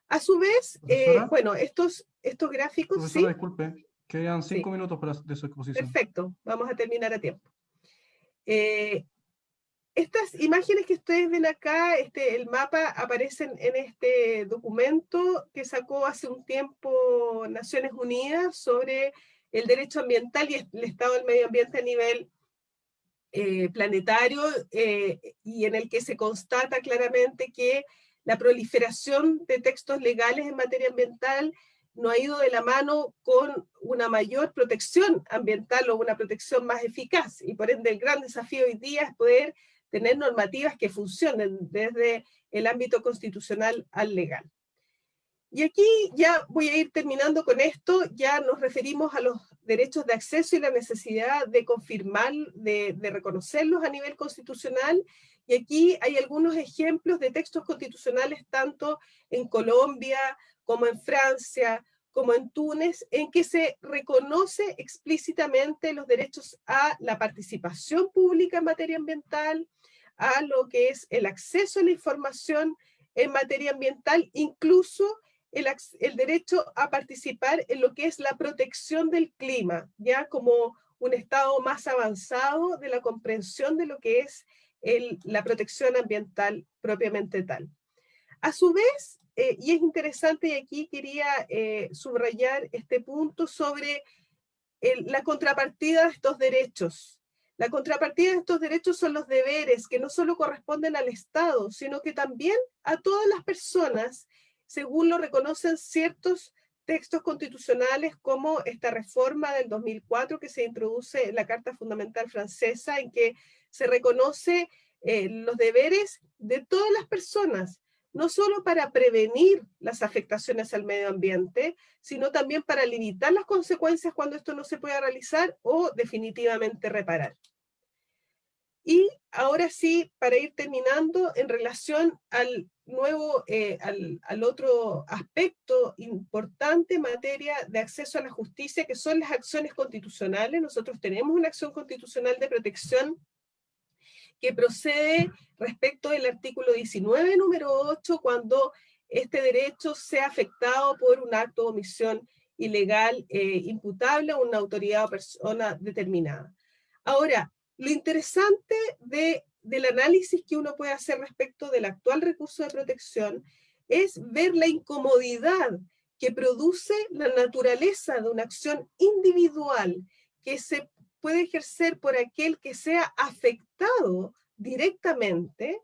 S7: A su vez, bueno, estos gráficos...
S6: Profesora,
S7: ¿sí?
S6: disculpe, quedan 5 minutos de su exposición.
S7: Perfecto, vamos a terminar a tiempo. Estas imágenes que ustedes ven acá, el mapa, aparecen en este documento que sacó hace un tiempo Naciones Unidas sobre el derecho ambiental y el estado del medio ambiente a nivel planetario, y en el que se constata claramente que la proliferación de textos legales en materia ambiental no ha ido de la mano con una mayor protección ambiental o una protección más eficaz, y por ende el gran desafío hoy día es poder tener normativas que funcionen desde el ámbito constitucional al legal. Y aquí ya voy a ir terminando con esto. Ya nos referimos a los derechos de acceso y la necesidad de confirmar, de reconocerlos a nivel constitucional. Y aquí hay algunos ejemplos de textos constitucionales, tanto en Colombia como en Francia, como en Túnez, en que se reconoce explícitamente los derechos a la participación pública en materia ambiental, a lo que es el acceso a la información en materia ambiental, incluso el derecho a participar en lo que es la protección del clima, ya como un estado más avanzado de la comprensión de lo que es la protección ambiental propiamente tal. A su vez, y es interesante, y aquí quería subrayar este punto sobre la contrapartida de estos derechos. La contrapartida de estos derechos son los deberes, que no solo corresponden al Estado, sino que también a todas las personas, según lo reconocen ciertos textos constitucionales, como esta reforma del 2004 que se introduce en la Carta Fundamental Francesa, en que se reconoce los deberes de todas las personas, no solo para prevenir las afectaciones al medio ambiente, sino también para limitar las consecuencias cuando esto no se pueda realizar o definitivamente reparar. Y ahora sí, para ir terminando, en relación al nuevo, al otro aspecto importante en materia de acceso a la justicia, que son las acciones constitucionales. Nosotros tenemos una acción constitucional de protección que procede respecto del artículo 19, número 8, cuando este derecho sea afectado por un acto de omisión ilegal imputable a una autoridad o persona determinada. Ahora, lo interesante del análisis que uno puede hacer respecto del actual recurso de protección es ver la incomodidad que produce la naturaleza de una acción individual que se puede ejercer por aquel que sea afectado directamente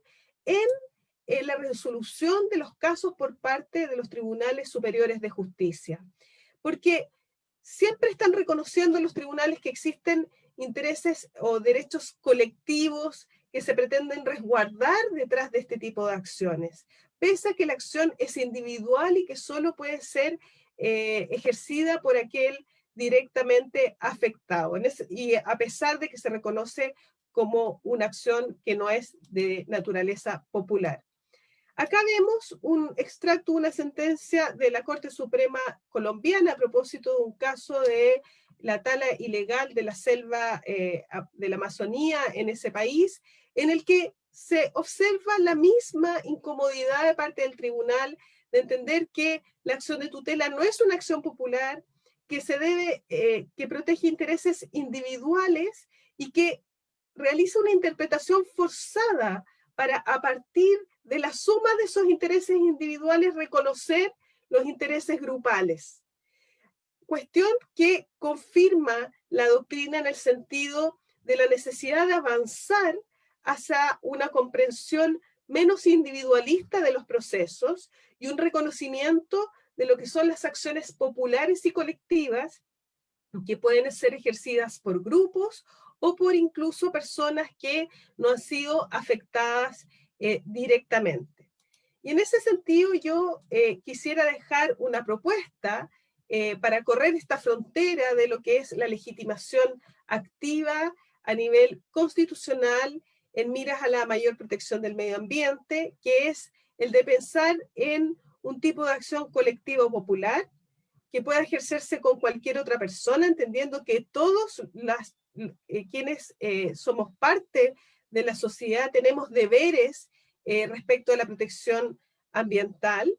S7: en la resolución de los casos por parte de los tribunales superiores de justicia. Porque siempre están reconociendo los tribunales que existen intereses o derechos colectivos que se pretenden resguardar detrás de este tipo de acciones, pese a que la acción es individual y que solo puede ser ejercida por aquel directamente afectado, y a pesar de que se reconoce como una acción que no es de naturaleza popular. Acá vemos un extracto, una sentencia de la Corte Suprema colombiana a propósito de un caso de la tala ilegal de la selva de la Amazonía en ese país, en el que se observa la misma incomodidad de parte del tribunal de entender que la acción de tutela no es una acción popular, que se debe, que protege intereses individuales y que realiza una interpretación forzada para, a partir de la suma de esos intereses individuales, reconocer los intereses grupales. Cuestión que confirma la doctrina en el sentido de la necesidad de avanzar hacia una comprensión menos individualista de los procesos y un reconocimiento de lo que son las acciones populares y colectivas que pueden ser ejercidas por grupos o por incluso personas que no han sido afectadas directamente. Y en ese sentido yo quisiera dejar una propuesta para correr esta frontera de lo que es la legitimación activa a nivel constitucional en miras a la mayor protección del medio ambiente, que es el de pensar en un tipo de acción colectiva o popular que pueda ejercerse con cualquier otra persona, entendiendo que todos quienes somos parte de la sociedad tenemos deberes respecto a la protección ambiental,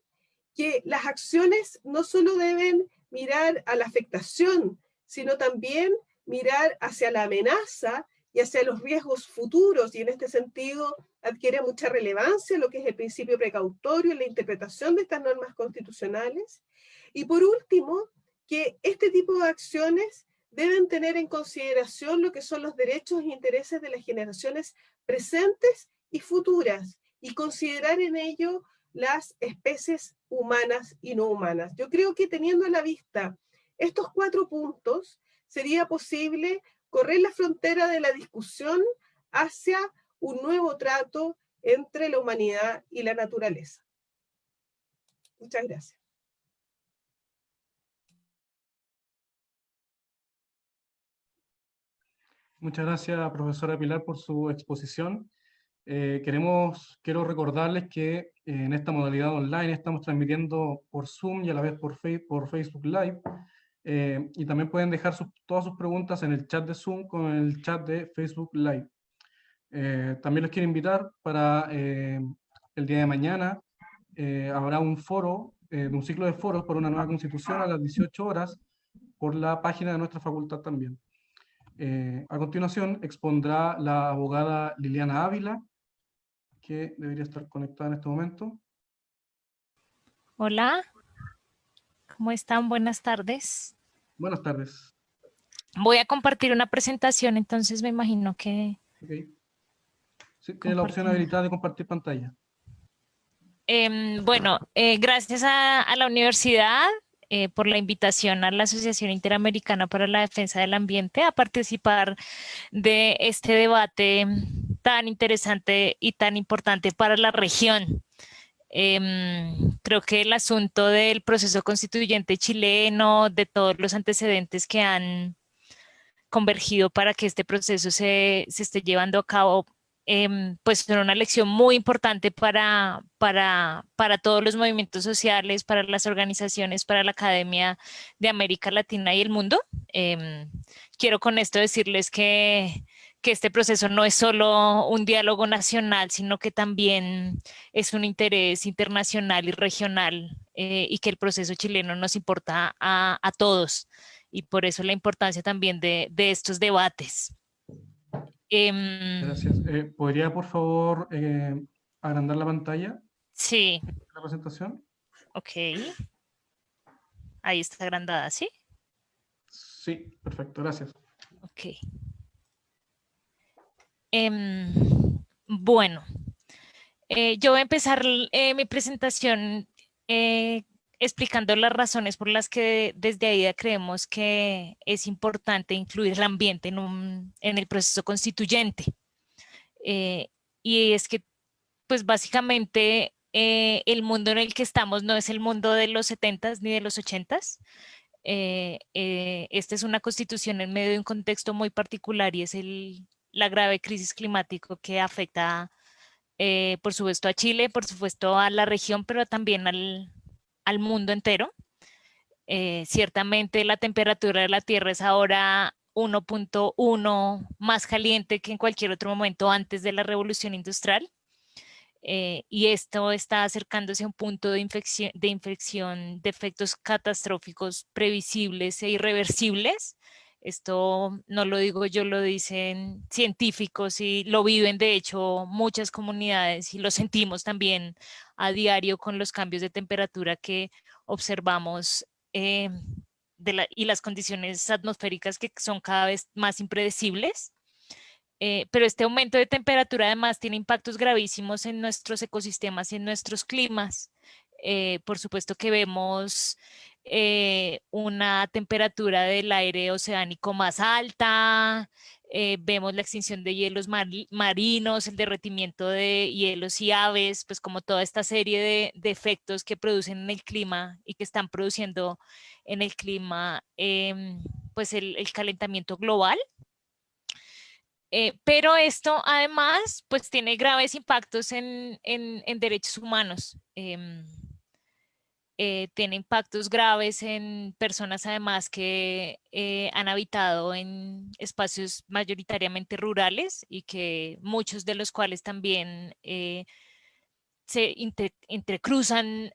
S7: que las acciones no solo deben mirar a la afectación, sino también mirar hacia la amenaza y hacia los riesgos futuros, y en este sentido adquiere mucha relevancia lo que es el principio precautorio en la interpretación de estas normas constitucionales. Y por último, que este tipo de acciones deben tener en consideración lo que son los derechos e intereses de las generaciones presentes y futuras, y considerar en ello las especies humanas y no humanas. Yo creo que teniendo a la vista estos 4 puntos, sería posible correr la frontera de la discusión hacia un nuevo trato entre la humanidad y la naturaleza. Muchas gracias.
S6: Muchas gracias, profesora Pilar, por su exposición. Quiero recordarles que en esta modalidad online estamos transmitiendo por Zoom y a la vez por Facebook Live. Y también pueden dejar todas sus preguntas en el chat de Zoom con el chat de Facebook Live. También les quiero invitar para el día de mañana. Habrá un foro, un ciclo de foros por una nueva constitución a las 18 horas por la página de nuestra facultad también. A continuación expondrá la abogada Liliana Ávila, que debería estar conectada en este momento.
S8: Hola, ¿cómo están? Buenas tardes.
S6: Buenas tardes.
S8: Voy a compartir una presentación, entonces me imagino que...
S6: Okay. Sí, tiene la opción habilitada de compartir pantalla.
S8: Gracias a la universidad por la invitación a la Asociación Interamericana para la Defensa del Ambiente a participar de este debate tan interesante y tan importante para la región. Creo que el asunto del proceso constituyente chileno, de todos los antecedentes que han convergido para que este proceso se esté llevando a cabo, pues son una lección muy importante para todos los movimientos sociales, para las organizaciones, para la academia de América Latina y el mundo. Quiero con esto decirles que este proceso no es solo un diálogo nacional, sino que también es un interés internacional y regional, y que el proceso chileno nos importa a todos, y por eso la importancia también de estos debates.
S6: Gracias. ¿Podría, por favor, agrandar la pantalla?
S8: Sí.
S6: La presentación.
S8: Ok. Ahí está agrandada, ¿sí?
S6: Sí, perfecto, gracias.
S8: Ok. Bueno, yo voy a empezar mi presentación explicando las razones por las que desde AIDA creemos que es importante incluir el ambiente en el proceso constituyente. Y es que, pues básicamente, el mundo en el que estamos no es el mundo de los 70s ni de los 80s. Esta es una constitución en medio de un contexto muy particular y es el la grave crisis climática que afecta, por supuesto, a Chile, por supuesto, a la región, pero también al mundo entero. Ciertamente la temperatura de la Tierra es ahora 1.1 más caliente que en cualquier otro momento antes de la revolución industrial. Y esto está acercándose a un punto de inflexión de efectos catastróficos previsibles e irreversibles. Esto no lo digo yo, lo dicen científicos y lo viven de hecho muchas comunidades y lo sentimos también a diario con los cambios de temperatura que observamos, y las condiciones atmosféricas que son cada vez más impredecibles. Pero este aumento de temperatura además tiene impactos gravísimos en nuestros ecosistemas y en nuestros climas. Por supuesto que vemos una temperatura del aire oceánico más alta, vemos la extinción de hielos marinos, el derretimiento de hielos y aves, pues como toda esta serie de efectos que producen en el clima y que están produciendo en el clima, pues el calentamiento global. Pero esto además pues tiene graves impactos en derechos humanos. Tiene impactos graves en personas además que han habitado en espacios mayoritariamente rurales y que muchos de los cuales también se entrecruzan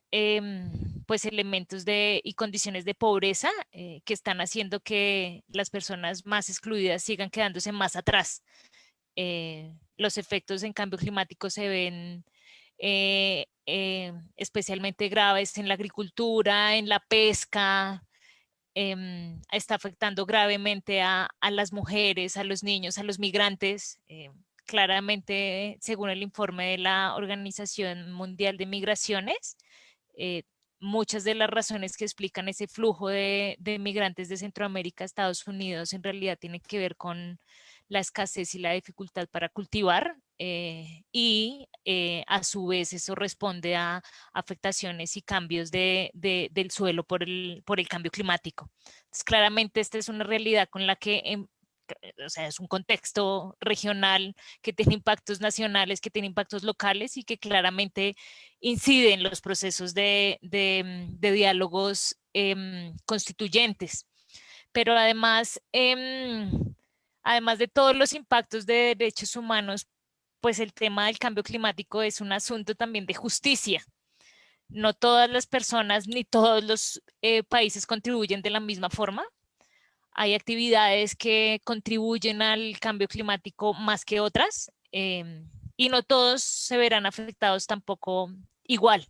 S8: pues elementos y condiciones de pobreza que están haciendo que las personas más excluidas sigan quedándose más atrás. Los efectos en cambio climático se ven especialmente graves en la agricultura, en la pesca. Está afectando gravemente a las mujeres, a los niños, a los migrantes. Claramente, según el informe de la Organización Mundial de Migraciones, muchas de las razones que explican ese flujo de migrantes de Centroamérica a Estados Unidos en realidad tienen que ver con la escasez y la dificultad para cultivar, y a su vez eso responde a afectaciones y cambios del suelo por el cambio climático. Entonces, claramente esta es una realidad con la que o sea, es un contexto regional que tiene impactos nacionales, que tiene impactos locales y que claramente incide en los procesos de diálogos constituyentes. Pero además, además de todos los impactos de derechos humanos, pues el tema del cambio climático es un asunto también de justicia. No todas las personas ni todos los países contribuyen de la misma forma. Hay actividades que contribuyen al cambio climático más que otras, y no todos se verán afectados tampoco igual.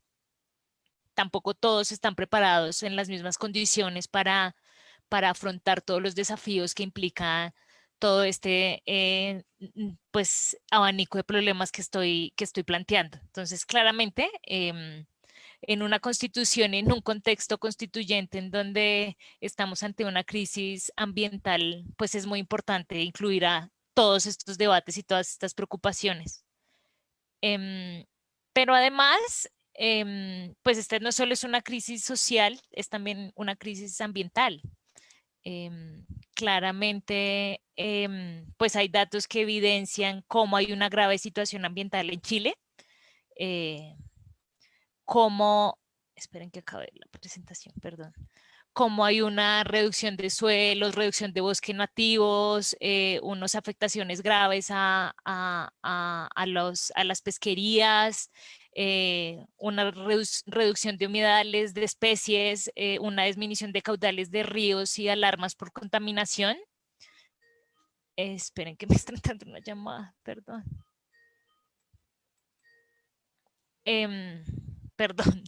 S8: Tampoco todos están preparados en las mismas condiciones para afrontar todos los desafíos que implica todo este pues abanico de problemas que estoy planteando. Entonces, claramente, en una constitución, en un contexto constituyente en donde estamos ante una crisis ambiental, pues es muy importante incluir a todos estos debates y todas estas preocupaciones. Pero además, pues esta no solo es una crisis social, es también una crisis ambiental. Claramente, pues hay datos que evidencian cómo hay una grave situación ambiental en Chile, cómo, esperen que acabe la presentación, perdón, cómo hay una reducción de suelos, reducción de bosques nativos, unas afectaciones graves a las pesquerías, una reducción de humedales de especies, una disminución de caudales de ríos y alarmas por contaminación. Esperen que me están dando una llamada, perdón. Perdón.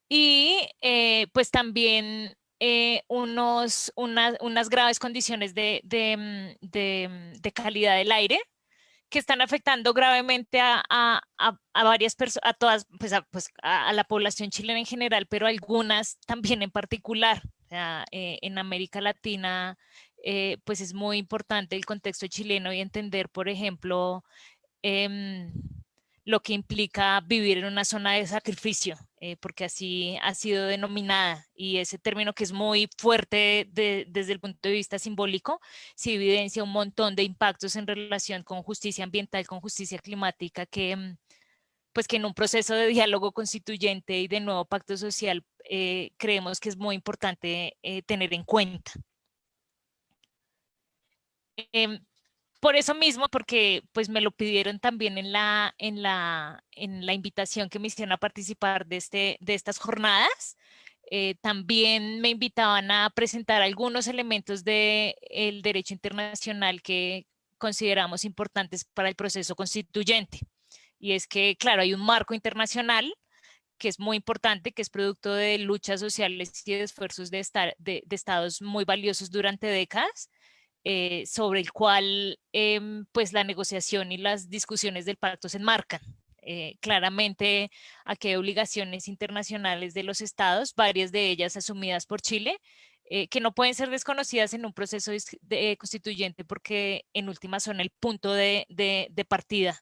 S8: Y pues también unas graves condiciones de calidad del aire que están afectando gravemente a varias personas, a todas, pues a la población chilena en general, pero algunas también en particular. O sea, en América Latina, pues es muy importante el contexto chileno y entender, por ejemplo, lo que implica vivir en una zona de sacrificio, porque así ha sido denominada, y ese término que es muy fuerte desde el punto de vista simbólico, se evidencia un montón de impactos en relación con justicia ambiental, con justicia climática, que pues que en un proceso de diálogo constituyente y de nuevo pacto social creemos que es muy importante tener en cuenta. Por eso mismo, porque pues me lo pidieron también en la invitación que me hicieron a participar de estas jornadas, también me invitaban a presentar algunos elementos del derecho internacional que consideramos importantes para el proceso constituyente. Y es que, claro, hay un marco internacional que es muy importante, que es producto de luchas sociales y de esfuerzos de estados muy valiosos durante décadas, sobre el cual pues la negociación y las discusiones del pacto se enmarcan. Claramente aquí hay obligaciones internacionales de los estados, varias de ellas asumidas por Chile, que no pueden ser desconocidas en un proceso constituyente, porque en última son el punto de partida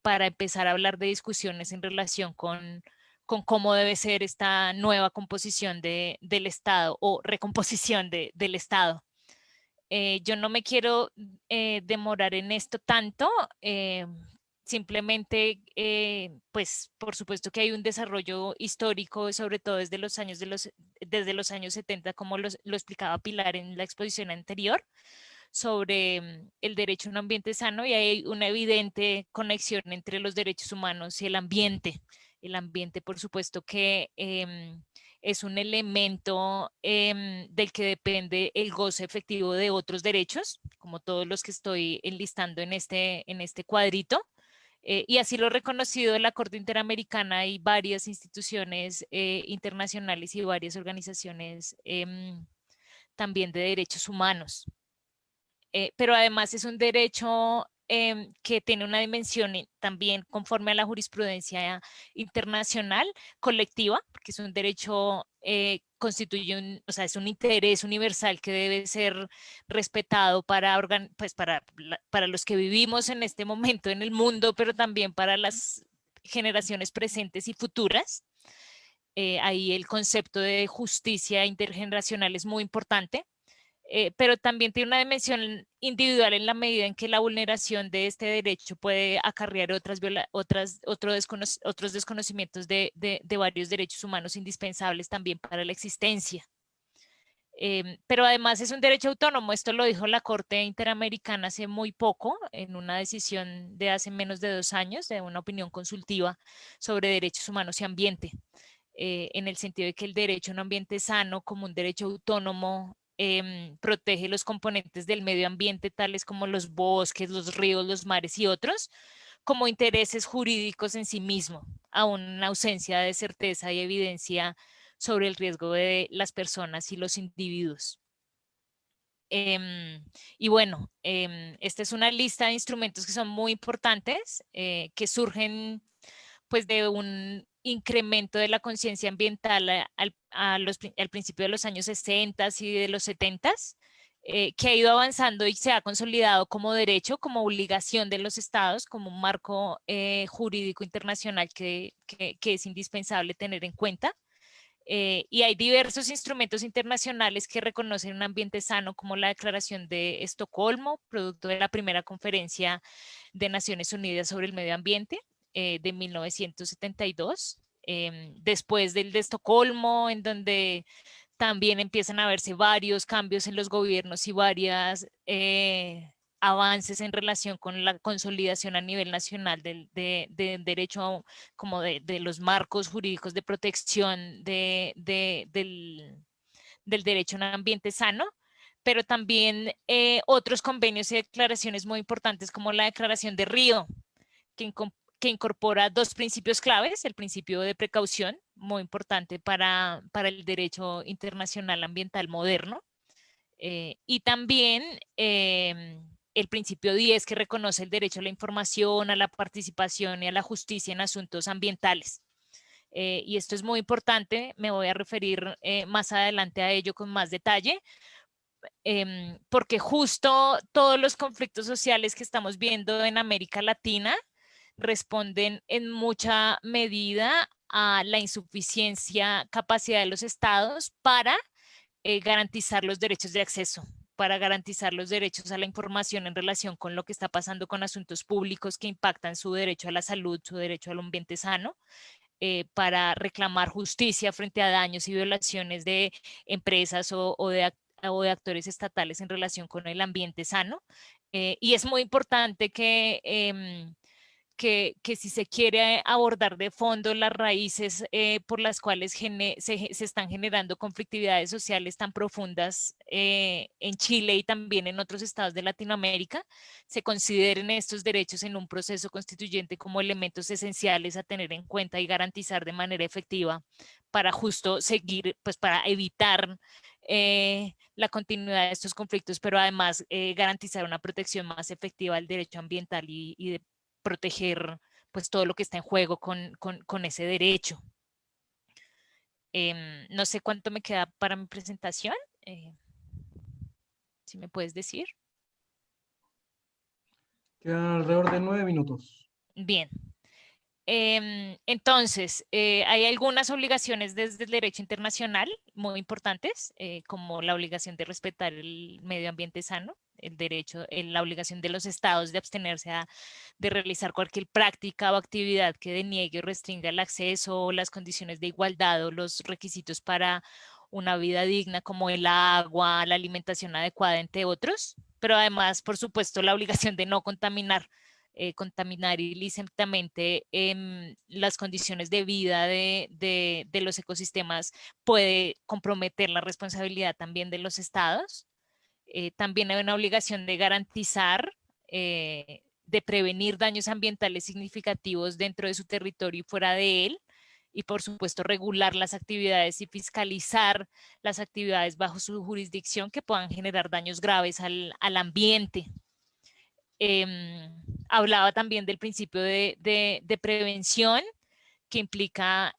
S8: para empezar a hablar de discusiones en relación con cómo debe ser esta nueva composición del Estado o recomposición del Estado. Yo no me quiero demorar en esto tanto, simplemente, pues por supuesto que hay un desarrollo histórico, sobre todo desde los años 70, como lo explicaba Pilar en la exposición anterior, sobre el derecho a un ambiente sano, y hay una evidente conexión entre los derechos humanos y el ambiente. El ambiente, por supuesto, que es un elemento del que depende el goce efectivo de otros derechos, como todos los que estoy enlistando en este cuadrito. Y así lo ha reconocido la Corte Interamericana y varias instituciones internacionales y varias organizaciones también de derechos humanos. Pero además es un derecho que tiene una dimensión también conforme a la jurisprudencia internacional colectiva, porque es un derecho, constituye o sea, es un interés universal que debe ser respetado pues para los que vivimos en este momento en el mundo, pero también para las generaciones presentes y futuras. Ahí el concepto de justicia intergeneracional es muy importante. Pero también tiene una dimensión individual en la medida en que la vulneración de este derecho puede acarrear otros desconocimientos de varios derechos humanos indispensables también para la existencia. Pero además es un derecho autónomo, esto lo dijo la Corte Interamericana hace muy poco, en una decisión de hace menos de 2 años, de una opinión consultiva sobre derechos humanos y ambiente, en el sentido de que el derecho a un ambiente sano como un derecho autónomo protege los componentes del medio ambiente, tales como los bosques, los ríos, los mares y otros, como intereses jurídicos en sí mismo, aún en ausencia de certeza y evidencia sobre el riesgo de las personas y los individuos. Y bueno, esta es una lista de instrumentos que son muy importantes, que surgen pues de un incremento de la conciencia ambiental al principio de los años 60 y de los 70, que ha ido avanzando y se ha consolidado como derecho, como obligación de los estados, como un marco jurídico internacional que es indispensable tener en cuenta. Y hay diversos instrumentos internacionales que reconocen un ambiente sano, como la Declaración de Estocolmo, producto de la primera conferencia de Naciones Unidas sobre el medio ambiente de 1972. Después del de Estocolmo, en donde también empiezan a verse varios cambios en los gobiernos y varios avances en relación con la consolidación a nivel nacional del derecho, como de los marcos jurídicos de protección del derecho a un ambiente sano, pero también otros convenios y declaraciones muy importantes, como la Declaración de Río, que incorpora 2 principios claves: el principio de precaución, muy importante para el derecho internacional ambiental moderno, y también el principio 10, que reconoce el derecho a la información, a la participación y a la justicia en asuntos ambientales. Y esto es muy importante, me voy a referir más adelante a ello con más detalle, porque justo todos los conflictos sociales que estamos viendo en América Latina responden en mucha medida a la insuficiencia capacidad de los estados para garantizar los derechos de acceso, para garantizar los derechos a la información en relación con lo que está pasando con asuntos públicos que impactan su derecho a la salud, su derecho al ambiente sano, para reclamar justicia frente a daños y violaciones de empresas o de actores estatales en relación con el ambiente sano. Y es muy importante que si se quiere abordar de fondo las raíces por las cuales se están generando conflictividades sociales tan profundas en Chile y también en otros estados de Latinoamérica, se consideren estos derechos en un proceso constituyente como elementos esenciales a tener en cuenta y garantizar de manera efectiva para justo seguir, pues para evitar la continuidad de estos conflictos, pero además garantizar una protección más efectiva del derecho ambiental y de proteger pues todo lo que está en juego con ese derecho. No sé cuánto me queda para mi presentación. ¿Sí me puedes decir?
S6: Quedan alrededor de 9 minutos.
S8: Bien. Entonces, hay algunas obligaciones desde el derecho internacional muy importantes, como la obligación de respetar el medio ambiente sano, el derecho, la obligación de los estados de abstenerse de realizar cualquier práctica o actividad que deniegue o restringa el acceso o las condiciones de igualdad o los requisitos para una vida digna como el agua, la alimentación adecuada, entre otros, pero además, por supuesto, la obligación de no contaminar ilícitamente las condiciones de vida de los ecosistemas puede comprometer la responsabilidad también de los estados. También hay una obligación de garantizar, de prevenir daños ambientales significativos dentro de su territorio y fuera de él, y por supuesto regular las actividades y fiscalizar las actividades bajo su jurisdicción que puedan generar daños graves al ambiente. Hablaba también del principio de prevención, que implica,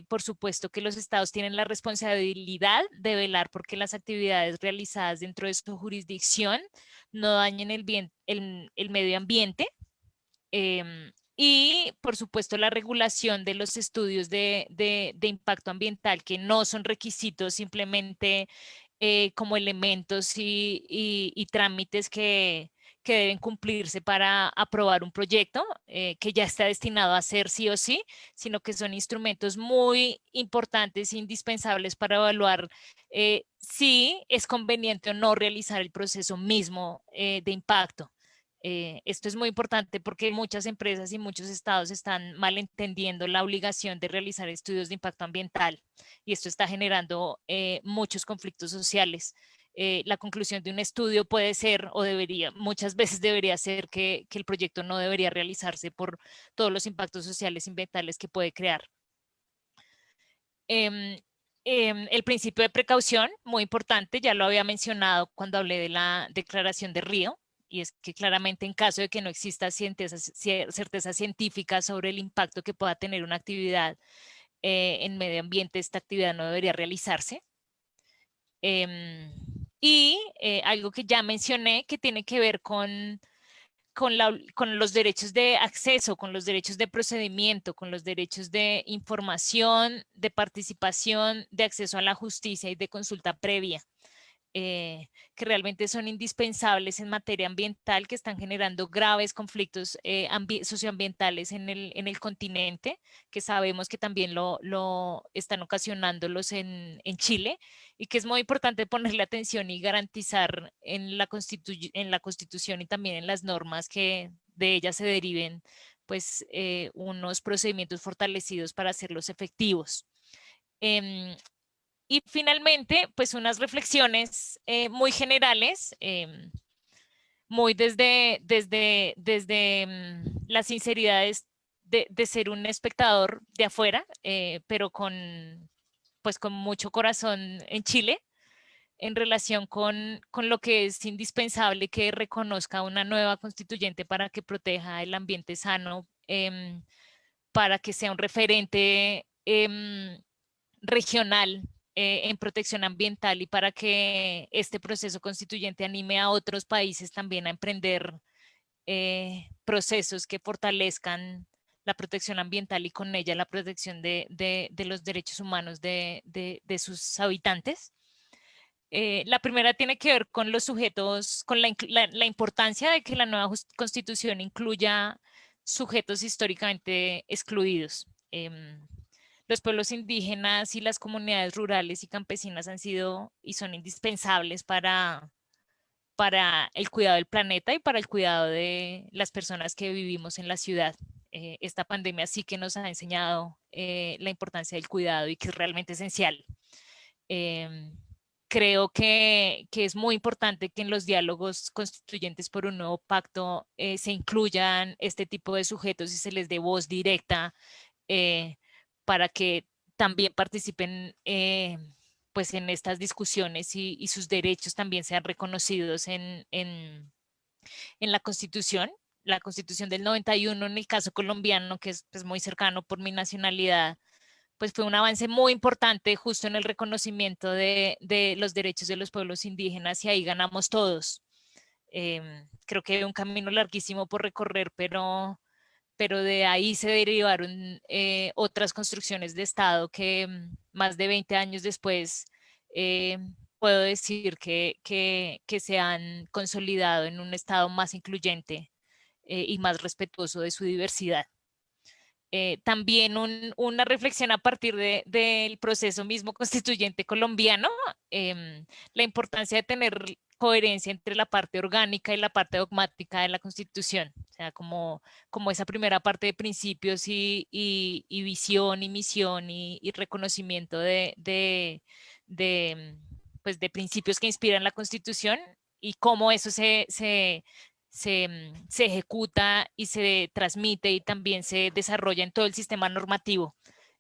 S8: por supuesto, que los estados tienen la responsabilidad de velar porque las actividades realizadas dentro de su jurisdicción no dañen el medio ambiente. Y, por supuesto, la regulación de los estudios de impacto ambiental, que no son requisitos simplemente como elementos y trámites que deben cumplirse para aprobar un proyecto que ya está destinado a ser sí o sí, sino que son instrumentos muy importantes e indispensables para evaluar si es conveniente o no realizar el proceso mismo de impacto. Esto es muy importante porque muchas empresas y muchos estados están malentendiendo la obligación de realizar estudios de impacto ambiental y esto está generando muchos conflictos sociales. La conclusión de un estudio puede ser o debería, muchas veces debería ser que el proyecto no debería realizarse por todos los impactos sociales y ambientales que puede crear. El principio de precaución, muy importante, ya lo había mencionado cuando hablé de la Declaración de Río, y es que claramente en caso de que no exista certeza científica sobre el impacto que pueda tener una actividad en medio ambiente, esta actividad no debería realizarse. Y algo que ya mencioné que tiene que ver con los derechos de acceso, con los derechos de procedimiento, con los derechos de información, de participación, de acceso a la justicia y de consulta previa, que realmente son indispensables en materia ambiental, que están generando graves conflictos socioambientales en el continente, que sabemos que también lo están ocasionándolos en Chile, y que es muy importante ponerle atención y garantizar en la Constitución y también en las normas que de ellas se deriven pues unos procedimientos fortalecidos para hacerlos efectivos. Y finalmente, pues unas reflexiones muy generales, muy desde la sinceridad de ser un espectador de afuera, pero pues con mucho corazón en Chile, en relación con lo que es indispensable que reconozca una nueva constituyente para que proteja el ambiente sano, para que sea un referente regional en protección ambiental y para que este proceso constituyente anime a otros países también a emprender procesos que fortalezcan la protección ambiental y con ella la protección de los derechos humanos de sus habitantes. La primera tiene que ver con los sujetos, con la importancia de que la nueva constitución incluya sujetos históricamente excluidos. Los pueblos indígenas y las comunidades rurales y campesinas han sido y son indispensables para el cuidado del planeta y para el cuidado de las personas que vivimos en la ciudad. Esta pandemia sí que nos ha enseñado la importancia del cuidado y que es realmente esencial. Creo que es muy importante que en los diálogos constituyentes por un nuevo pacto se incluyan este tipo de sujetos y se les dé voz directa para que también participen pues en estas discusiones y sus derechos también sean reconocidos en la Constitución. La Constitución del 91 en el caso colombiano, que es pues, muy cercano por mi nacionalidad, pues fue un avance muy importante justo en el reconocimiento de los derechos de los pueblos indígenas y ahí ganamos todos. Creo que hay un camino larguísimo por recorrer, pero de ahí se derivaron otras construcciones de Estado que más de 20 años después puedo decir que se han consolidado en un Estado más incluyente y más respetuoso de su diversidad. También una reflexión a partir del proceso mismo constituyente colombiano, la importancia de tener coherencia entre la parte orgánica y la parte dogmática de la Constitución, o sea, como esa primera parte de principios y visión y misión y reconocimiento pues de principios que inspiran la Constitución y cómo eso se ejecuta y se transmite y también se desarrolla en todo el sistema normativo.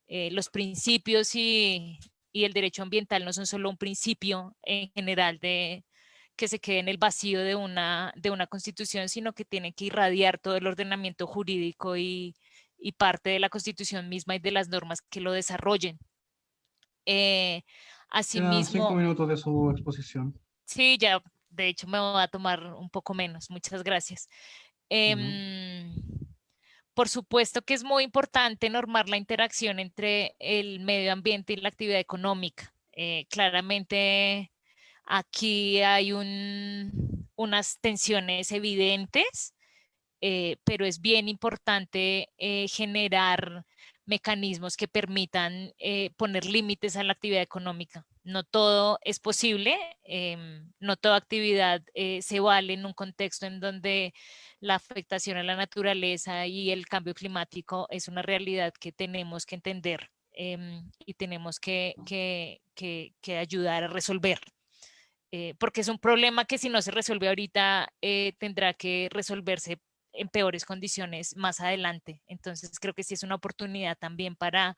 S8: Los principios y el derecho ambiental no son solo un principio en general que se quede en el vacío de una constitución, sino que tiene que irradiar todo el ordenamiento jurídico y parte de la constitución misma y de las normas que lo desarrollen.
S6: Quedan 5
S8: Asimismo,
S6: minutos de su exposición.
S8: sí, ya de hecho me voy a tomar un poco menos. Muchas gracias. Por supuesto que es muy importante normar la interacción entre el medio ambiente y la actividad económica. Claramente aquí hay unas tensiones evidentes, pero es bien importante generar mecanismos que permitan poner límites a la actividad económica. No todo es posible, no toda actividad se vale en un contexto en donde la afectación a la naturaleza y el cambio climático es una realidad que tenemos que entender y tenemos que ayudar a resolver. Porque es un problema que si no se resuelve ahorita tendrá que resolverse en peores condiciones más adelante. Entonces creo que sí es una oportunidad también para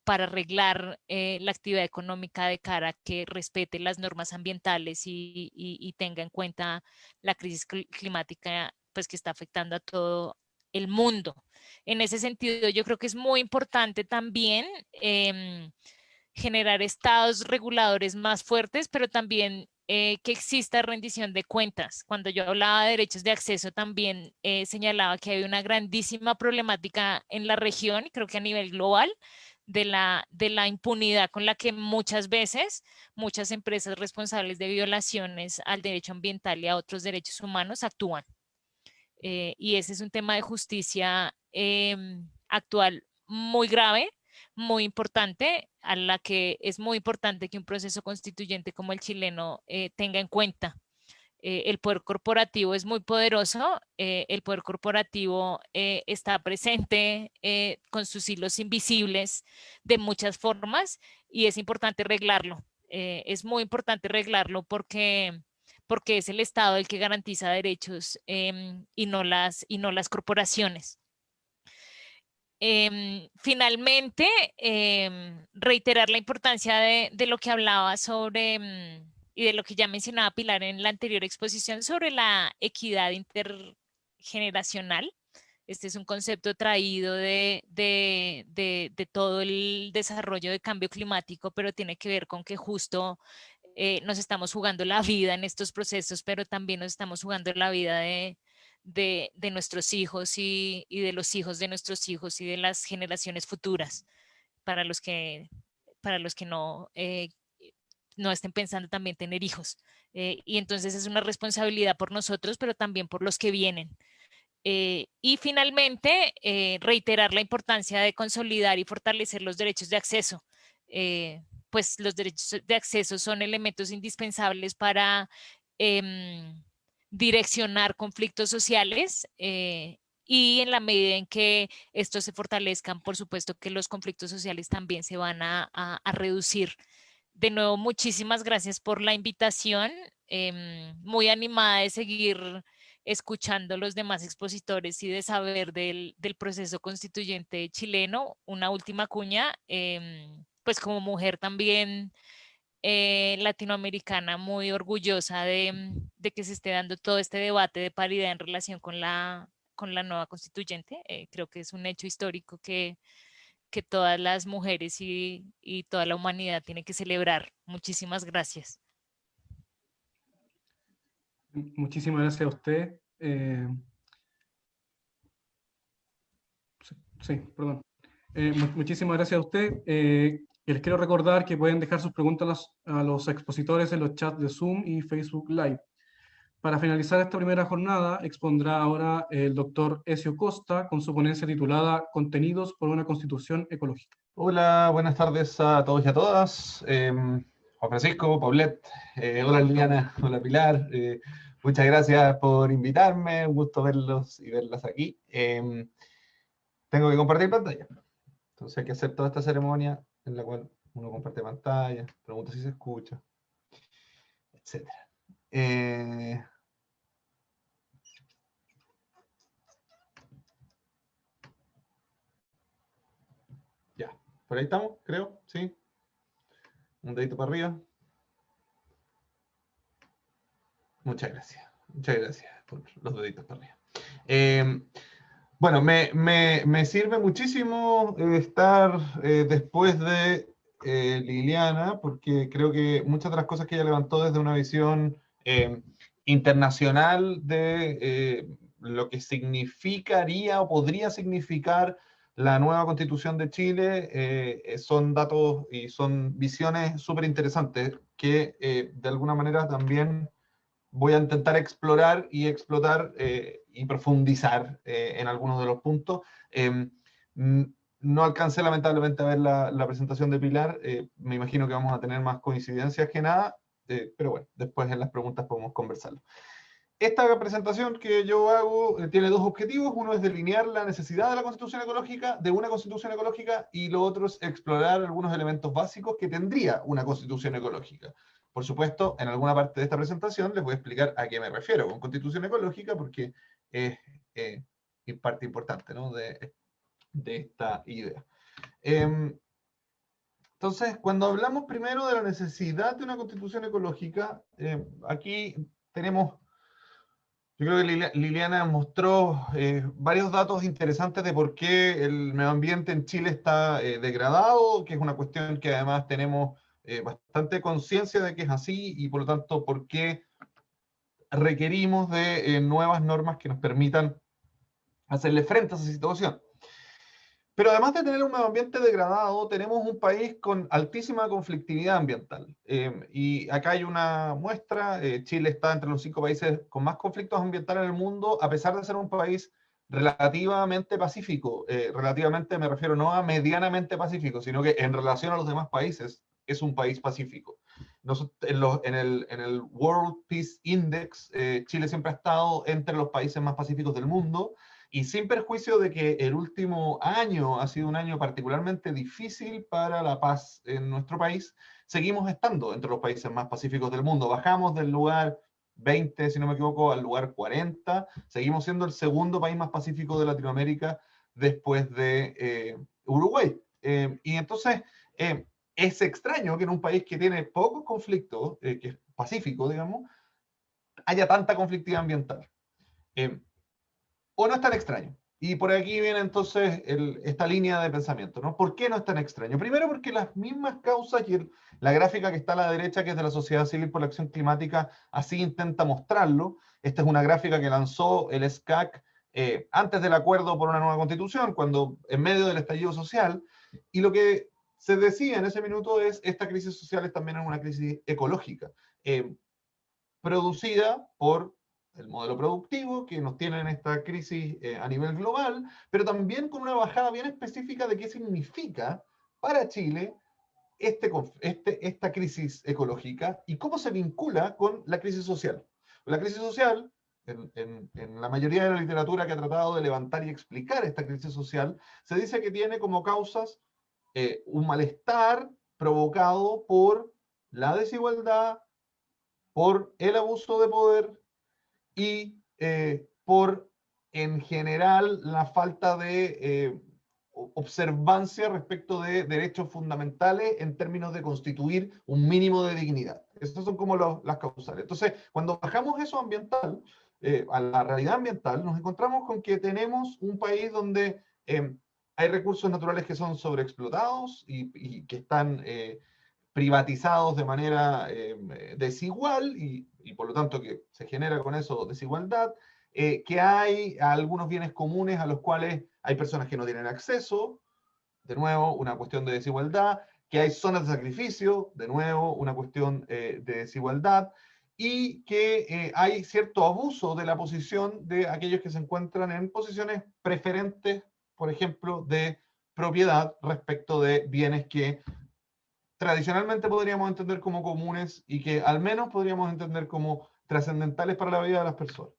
S8: arreglar la actividad económica de cara a que respete las normas ambientales y tenga en cuenta la crisis climática pues, que está afectando a todo el mundo. En ese sentido, yo creo que es muy importante también generar estados reguladores más fuertes, pero también que exista rendición de cuentas. Cuando yo hablaba de derechos de acceso, también señalaba que hay una grandísima problemática en la región, y creo que a nivel global, de la impunidad con la que muchas veces muchas empresas responsables de violaciones al derecho ambiental y a otros derechos humanos actúan. Y ese es un tema de justicia actual muy grave, muy importante, a la que es muy importante que un proceso constituyente como el chileno tenga en cuenta. El poder corporativo es muy poderoso, el poder corporativo está presente con sus hilos invisibles de muchas formas y es importante arreglarlo. Es muy importante arreglarlo porque es el Estado el que garantiza derechos y no las corporaciones. Finalmente, reiterar la importancia de lo que hablaba sobre y de lo que ya mencionaba Pilar en la anterior exposición sobre la equidad intergeneracional. Este es un concepto traído de todo el desarrollo de cambio climático, pero tiene que ver con que justo nos estamos jugando la vida en estos procesos, pero también nos estamos jugando la vida de de nuestros hijos y de los hijos de nuestros hijos y de las generaciones futuras, para los que no, no estén pensando también tener hijos. Y entonces es una responsabilidad por nosotros, pero también por los que vienen. Y finalmente, reiterar la importancia de consolidar y fortalecer los derechos de acceso. Pues los derechos de acceso son elementos indispensables para direccionar conflictos sociales, y en la medida en que estos se fortalezcan, por supuesto que los conflictos sociales también se van a reducir. De nuevo, muchísimas gracias por la invitación. Muy animada de seguir escuchando los demás expositores y de saber del proceso constituyente chileno. Una última cuña, pues como mujer también latinoamericana, muy orgullosa de que se esté dando todo este debate de paridad en relación con la nueva constituyente. Creo que es un hecho histórico que todas las mujeres y toda la humanidad tiene que celebrar. Muchísimas gracias.
S6: Muchísimas gracias a usted. Perdón. Muchísimas gracias a usted. Les quiero recordar que pueden dejar sus preguntas a los expositores en los chats de Zoom y Facebook Live. Para finalizar esta primera jornada, expondrá ahora el doctor Ezio Costa con su ponencia titulada Contenidos por una Constitución Ecológica.
S9: Hola, buenas tardes a todos y a todas. Juan Francisco, Paulette, hola Liliana, hola Pilar. Muchas gracias por invitarme, un gusto verlos y verlas aquí. Tengo que compartir pantalla. Entonces hay que hacer toda esta ceremonia en la cual uno comparte pantalla, pregunta si se escucha, etc. Ya, por ahí estamos, creo, ¿sí? Un dedito para arriba. Muchas gracias por los deditos para arriba. Bueno, me sirve muchísimo estar después de Liliana, porque creo que muchas de las cosas que ella levantó desde una visión internacional de lo que significaría o podría significar la nueva Constitución de Chile, son datos y son visiones súper interesantes que de alguna manera también voy a intentar explorar y explotar y profundizar en algunos de los puntos. No alcancé lamentablemente a ver la presentación de Pilar, me imagino que vamos a tener más coincidencias que nada, pero bueno, después en las preguntas podemos conversarlo. Esta presentación que yo hago tiene dos objetivos. Uno es delinear la necesidad de la Constitución Ecológica, de una Constitución Ecológica, y lo otro es explorar algunos elementos básicos que tendría una Constitución Ecológica. Por supuesto, en alguna parte de esta presentación les voy a explicar a qué me refiero con Constitución Ecológica, porque es parte importante, ¿no?, de esta idea. Entonces, cuando hablamos primero de la necesidad de una Constitución Ecológica, aquí tenemos... Yo creo que Liliana mostró varios datos interesantes de por qué el medio ambiente en Chile está degradado, que es una cuestión que además tenemos bastante conciencia de que es así, y por lo tanto, por qué requerimos de nuevas normas que nos permitan hacerle frente a esa situación. Pero además de tener un medio ambiente degradado, tenemos un país con altísima conflictividad ambiental. Y acá hay una muestra. Chile está entre los 5 países con más conflictos ambientales en el mundo, a pesar de ser un país relativamente pacífico. Relativamente me refiero no a medianamente pacífico, sino que en relación a los demás países es un país pacífico. En el World Peace Index, Chile siempre ha estado entre los países más pacíficos del mundo. Y sin perjuicio de que el último año ha sido un año particularmente difícil para la paz en nuestro país, seguimos estando entre los países más pacíficos del mundo. Bajamos del lugar 20, si no me equivoco, al lugar 40. Seguimos siendo el segundo país más pacífico de Latinoamérica después de Uruguay. Y entonces es extraño que en un país que tiene pocos conflictos, que es pacífico, digamos, haya tanta conflictividad ambiental. O no es tan extraño. Y por aquí viene entonces esta línea de pensamiento, ¿no? ¿Por qué no es tan extraño? Primero porque las mismas causas y la gráfica que está a la derecha, que es de la Sociedad Civil por la Acción Climática, así intenta mostrarlo. Esta es una gráfica que lanzó el SCAC antes del acuerdo por una nueva constitución, cuando en medio del estallido social, y lo que se decía en ese minuto es esta crisis social es también una crisis ecológica, producida por el modelo productivo, que nos tiene en esta crisis a nivel global, pero también con una bajada bien específica de qué significa para Chile esta crisis ecológica y cómo se vincula con la crisis social. La crisis social, en la mayoría de la literatura que ha tratado de levantar y explicar esta crisis social, se dice que tiene como causas un malestar provocado por la desigualdad, por el abuso de poder y por, en general, la falta de observancia respecto de derechos fundamentales en términos de constituir un mínimo de dignidad. Estas son como las causales. Entonces, cuando bajamos eso ambiental, a la realidad ambiental, nos encontramos con que tenemos un país donde hay recursos naturales que son sobreexplotados y que están privatizados de manera desigual y por lo tanto que se genera con eso desigualdad, que hay algunos bienes comunes a los cuales hay personas que no tienen acceso, de nuevo una cuestión de desigualdad, que hay zonas de sacrificio, de nuevo una cuestión de desigualdad, y que hay cierto abuso de la posición de aquellos que se encuentran en posiciones preferentes, por ejemplo, de propiedad respecto de bienes que tradicionalmente podríamos entender como comunes y que al menos podríamos entender como trascendentales para la vida de las personas.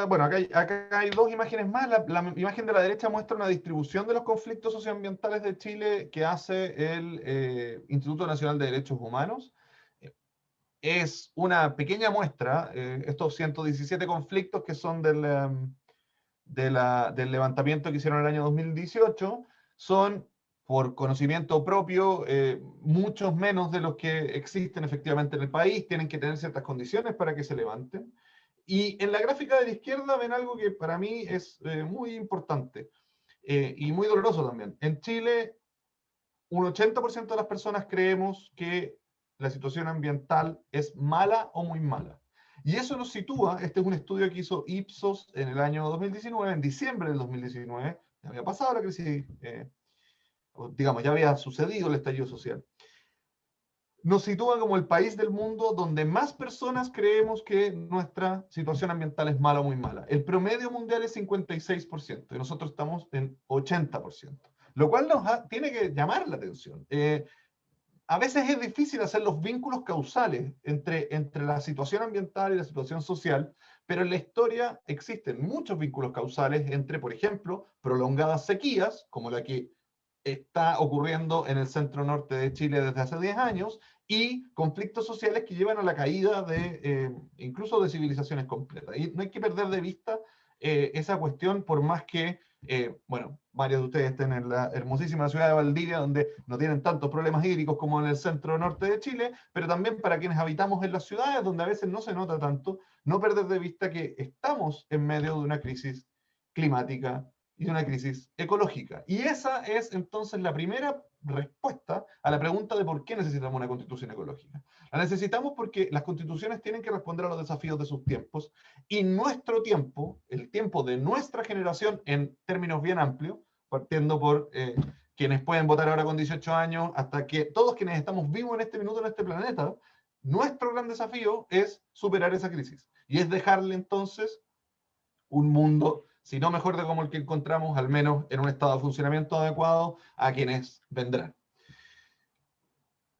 S9: Bueno, acá hay dos imágenes más. La imagen de la derecha muestra una distribución de los conflictos socioambientales de Chile que hace el Instituto Nacional de Derechos Humanos. Es una pequeña muestra, estos 117 conflictos que son del levantamiento que hicieron en el año 2018, son, por conocimiento propio, muchos menos de los que existen efectivamente en el país, tienen que tener ciertas condiciones para que se levanten. Y en la gráfica de la izquierda ven algo que para mí es muy importante y muy doloroso también. En Chile, un 80% de las personas creemos que la situación ambiental es mala o muy mala. Y eso nos sitúa, este es un estudio que hizo Ipsos en el año 2019, en diciembre del 2019, ya había pasado la crisis, digamos, ya había sucedido el estallido social. Nos sitúa como el país del mundo donde más personas creemos que nuestra situación ambiental es mala o muy mala. El promedio mundial es 56%, y nosotros estamos en 80%, lo cual tiene que llamar la atención. A veces es difícil hacer los vínculos causales entre la situación ambiental y la situación social, pero en la historia existen muchos vínculos causales entre, por ejemplo, prolongadas sequías, como la que está ocurriendo en el centro norte de Chile desde hace 10 años, y conflictos sociales que llevan a la caída incluso de civilizaciones completas. Y no hay que perder de vista esa cuestión, por más que, bueno, varios de ustedes estén en la hermosísima ciudad de Valdivia, donde no tienen tantos problemas hídricos como en el centro norte de Chile, pero también para quienes habitamos en las ciudades, donde a veces no se nota tanto, no perder de vista que estamos en medio de una crisis climática y de una crisis ecológica. Y esa es entonces la primera respuesta a la pregunta de por qué necesitamos una constitución ecológica. La necesitamos porque las constituciones tienen que responder a los desafíos de sus tiempos, y nuestro tiempo, el tiempo de nuestra generación en términos bien amplios, partiendo por quienes pueden votar ahora con 18 años, hasta que todos quienes estamos vivos en este minuto en este planeta, nuestro gran desafío es superar esa crisis, y es dejarle entonces un mundo, si no mejor de como el que encontramos, al menos en un estado de funcionamiento adecuado a quienes vendrán.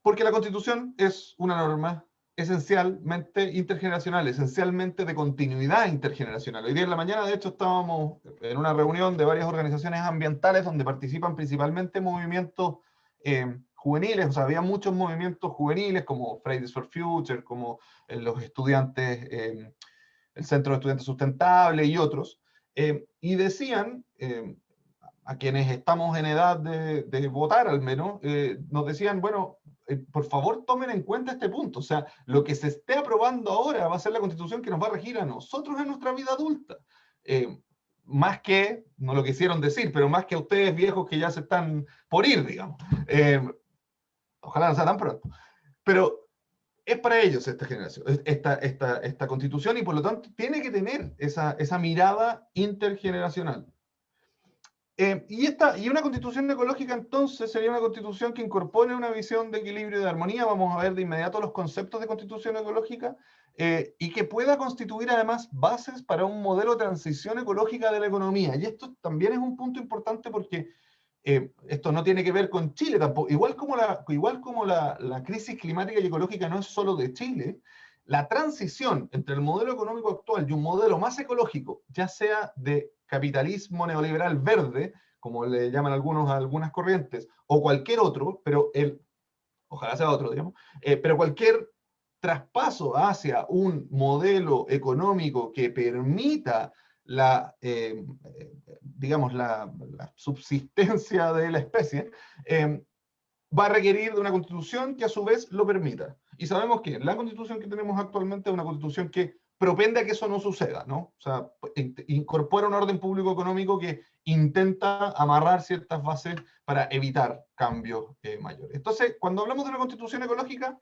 S9: Porque la Constitución es una norma esencialmente intergeneracional, esencialmente de continuidad intergeneracional. Hoy día en la mañana, de hecho, estábamos en una reunión de varias organizaciones ambientales donde participan principalmente movimientos juveniles, o sea, había muchos movimientos juveniles como Fridays for Future, como los estudiantes, el Centro de Estudiantes Sustentables y otros, y decían, a quienes estamos en edad de votar al menos, nos decían, bueno, por favor tomen en cuenta este punto. O sea, lo que se esté aprobando ahora va a ser la Constitución que nos va a regir a nosotros en nuestra vida adulta. Más que, no lo quisieron decir, pero más que a ustedes viejos que ya se están por ir, digamos. Ojalá no sea tan pronto. Pero es para ellos esta generación, esta Constitución, y por lo tanto tiene que tener esa mirada intergeneracional. Y una Constitución ecológica entonces sería una Constitución que incorpore una visión de equilibrio y de armonía. Vamos a ver de inmediato los conceptos de Constitución ecológica, y que pueda constituir además bases para un modelo de transición ecológica de la economía. Y esto también es un punto importante porque esto no tiene que ver con Chile tampoco. Igual como la crisis climática y ecológica no es solo de Chile, la transición entre el modelo económico actual y un modelo más ecológico, ya sea de capitalismo neoliberal verde, como le llaman algunas corrientes, o cualquier otro, pero ojalá sea otro, digamos, pero cualquier traspaso hacia un modelo económico que permita digamos, la subsistencia de la especie, va a requerir de una constitución que a su vez lo permita. Y sabemos que la constitución que tenemos actualmente es una constitución que propende a que eso no suceda, ¿no? O sea, incorpora un orden público económico que intenta amarrar ciertas bases para evitar cambios mayores. Entonces, cuando hablamos de una constitución ecológica,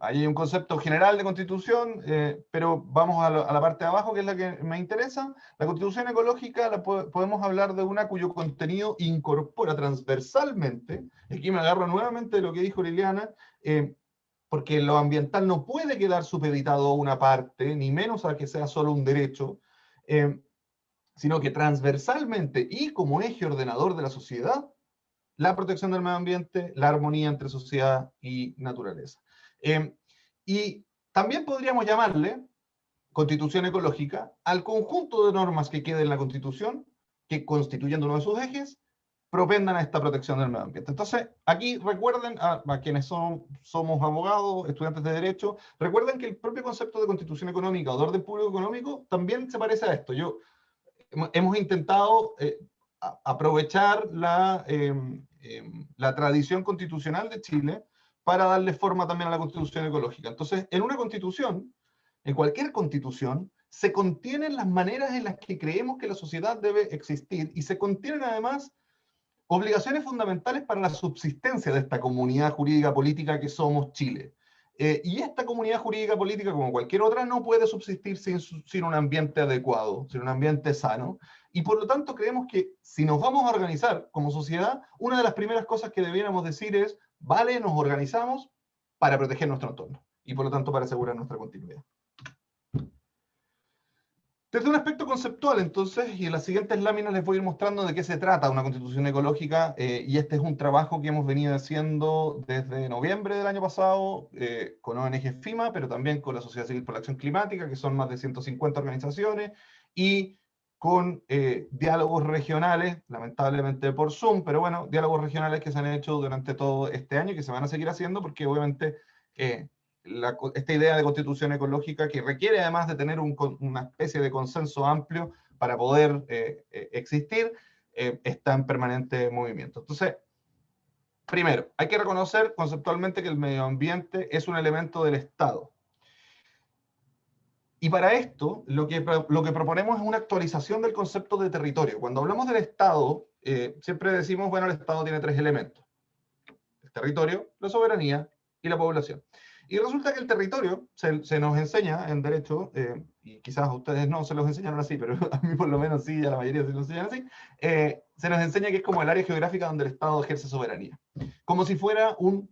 S9: ahí hay un concepto general de constitución, pero vamos a la parte de abajo, que es la que me interesa. La constitución ecológica podemos hablar de una cuyo contenido incorpora transversalmente, aquí me agarro nuevamente de lo que dijo Liliana, porque lo ambiental no puede quedar supeditado a una parte, ni menos a que sea solo un derecho, sino que transversalmente y como eje ordenador de la sociedad, la protección del medio ambiente, la armonía entre sociedad y naturaleza. Y también podríamos llamarle constitución ecológica al conjunto de normas que quede en la Constitución, que constituyendo uno de sus ejes, propendan a esta protección del medio ambiente. Entonces, aquí recuerden, a quienes somos abogados, estudiantes de Derecho, recuerden que el propio concepto de constitución económica o de orden público económico también se parece a esto. Hemos intentado aprovechar la tradición constitucional de Chile para darle forma también a la constitución ecológica. Entonces, en una constitución, en cualquier constitución, se contienen las maneras en las que creemos que la sociedad debe existir, y se contienen además obligaciones fundamentales para la subsistencia de esta comunidad jurídica política que somos Chile. Y esta comunidad jurídica política, como cualquier otra, no puede subsistir sin un ambiente adecuado, sin un ambiente sano. Y por lo tanto creemos que si nos vamos a organizar como sociedad, una de las primeras cosas que debiéramos decir es: vale, nos organizamos para proteger nuestro entorno y por lo tanto para asegurar nuestra continuidad. Desde un aspecto conceptual, entonces, y en las siguientes láminas les voy a ir mostrando de qué se trata una constitución ecológica, y este es un trabajo que hemos venido haciendo desde noviembre del año pasado, con ONG FIMA, pero también con la Sociedad Civil por la Acción Climática, que son más de 150 organizaciones, y con diálogos regionales, lamentablemente por Zoom, pero bueno, diálogos regionales que se han hecho durante todo este año y que se van a seguir haciendo, porque obviamente esta idea de constitución ecológica, que requiere además de tener una especie de consenso amplio para poder existir, está en permanente movimiento. Entonces, primero, hay que reconocer conceptualmente que el medio ambiente es un elemento del Estado. Y para esto, lo que proponemos es una actualización del concepto de territorio. Cuando hablamos del Estado, siempre decimos, bueno, el Estado tiene tres elementos: el territorio, la soberanía y la población. Y resulta que el territorio se nos enseña en derecho, y quizás a ustedes no se los enseñaron así, pero a mí por lo menos sí, a la mayoría se los enseñan así, se nos enseña que es como el área geográfica donde el Estado ejerce soberanía. Como si fuera un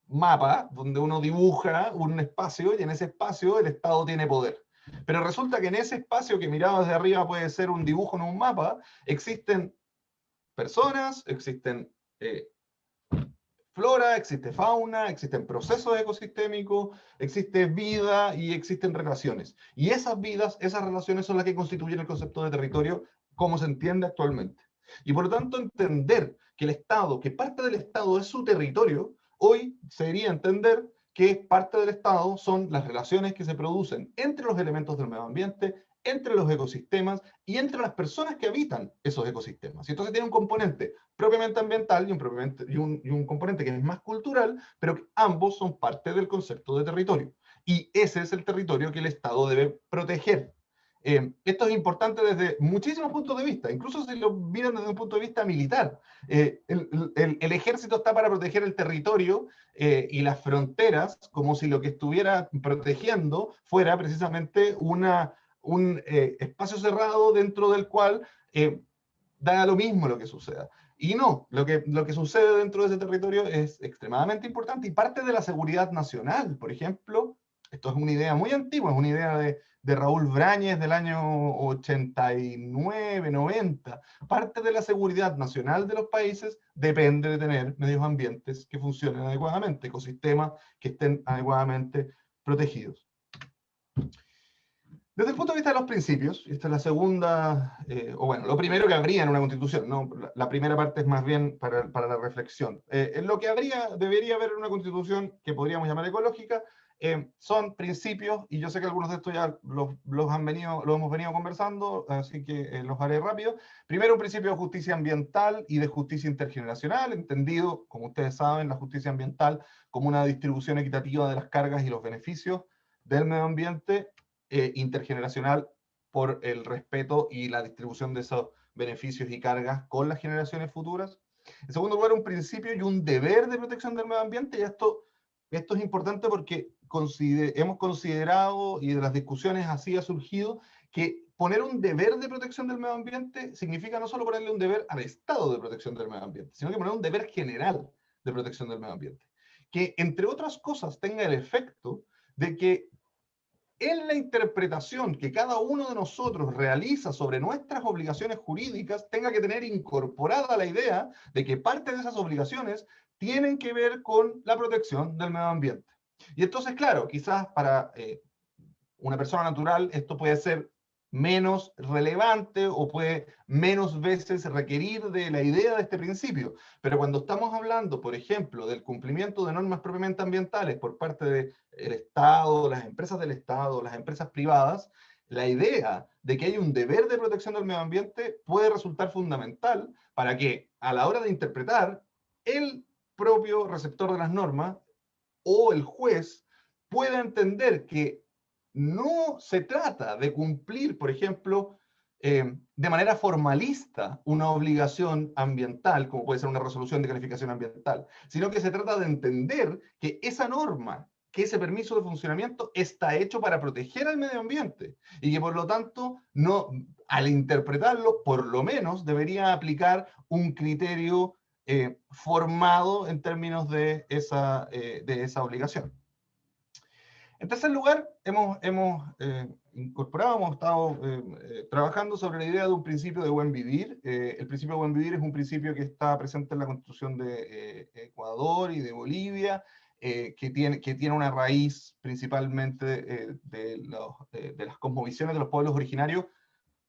S9: mapa donde uno dibuja un espacio y en ese espacio el Estado tiene poder. Pero resulta que en ese espacio que mirado desde arriba puede ser un dibujo en un mapa, existen personas, existen flora, existe fauna, existen procesos ecosistémicos, existe vida y existen relaciones. Y esas vidas, esas relaciones son las que constituyen el concepto de territorio como se entiende actualmente. Y por lo tanto entender que el Estado, que parte del Estado es su territorio, hoy sería entender que parte del Estado son las relaciones que se producen entre los elementos del medio ambiente entre los ecosistemas y entre las personas que habitan esos ecosistemas. Y entonces tiene un componente propiamente ambiental y un componente que es más cultural, pero que ambos son parte del concepto de territorio. Y ese es el territorio que el Estado debe proteger. Esto es importante desde muchísimos puntos de vista, incluso si lo miran desde un punto de vista militar. El ejército está para proteger el territorio y las fronteras, como si lo que estuviera protegiendo fuera precisamente un espacio cerrado dentro del cual da lo mismo lo que suceda. Y no, lo que sucede dentro de ese territorio es extremadamente importante y parte de la seguridad nacional. Por ejemplo, esto es una idea muy antigua, es una idea de Raúl Brañez del año 89, 90. Parte de la seguridad nacional de los países depende de tener medios ambientes que funcionen adecuadamente, ecosistemas que estén adecuadamente protegidos. Desde el punto de vista de los principios, y esta es la segunda, o bueno, lo primero que habría en una constitución, ¿no? La primera parte es más bien para la reflexión. Lo que debería haber en una constitución que podríamos llamar ecológica, son principios, y yo sé que algunos de estos ya los hemos venido conversando, así que los haré rápido. Primero, un principio de justicia ambiental y de justicia intergeneracional, entendido, como ustedes saben, la justicia ambiental como una distribución equitativa de las cargas y los beneficios del medio ambiente, intergeneracional por el respeto y la distribución de esos beneficios y cargas con las generaciones futuras. En segundo lugar, un principio y un deber de protección del medio ambiente, y esto es importante porque hemos considerado, y de las discusiones así ha surgido, que poner un deber de protección del medio ambiente significa no solo ponerle un deber al Estado de protección del medio ambiente, sino que poner un deber general de protección del medio ambiente, que entre otras cosas tenga el efecto de que en la interpretación que cada uno de nosotros realiza sobre nuestras obligaciones jurídicas, tenga que tener incorporada la idea de que parte de esas obligaciones tienen que ver con la protección del medio ambiente. Y entonces, claro, quizás para una persona natural esto puede ser menos relevante o puede menos veces requerir de la idea de este principio. Pero cuando estamos hablando, por ejemplo, del cumplimiento de normas propiamente ambientales por parte del Estado, las empresas del Estado, las empresas privadas, la idea de que hay un deber de protección del medio ambiente puede resultar fundamental para que a la hora de interpretar el propio receptor de las normas o el juez pueda entender que no se trata de cumplir, por ejemplo, de manera formalista una obligación ambiental, como puede ser una resolución de calificación ambiental, sino que se trata de entender que esa norma, que ese permiso de funcionamiento está hecho para proteger al medio ambiente y que por lo tanto, no, al interpretarlo, por lo menos debería aplicar un criterio formado en términos de esa obligación. En tercer lugar, hemos incorporado, hemos estado trabajando sobre la idea de un principio de buen vivir. El principio de buen vivir es un principio que está presente en la Constitución de Ecuador y de Bolivia, que tiene una raíz principalmente de las cosmovisiones de los pueblos originarios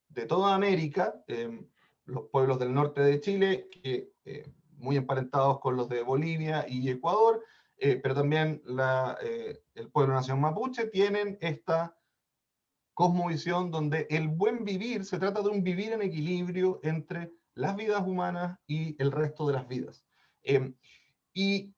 S9: de toda América, los pueblos del norte de Chile, muy emparentados con los de Bolivia y Ecuador, pero también el pueblo nación mapuche tienen esta cosmovisión donde el buen vivir se trata de un vivir en equilibrio entre las vidas humanas y el resto de las vidas. Y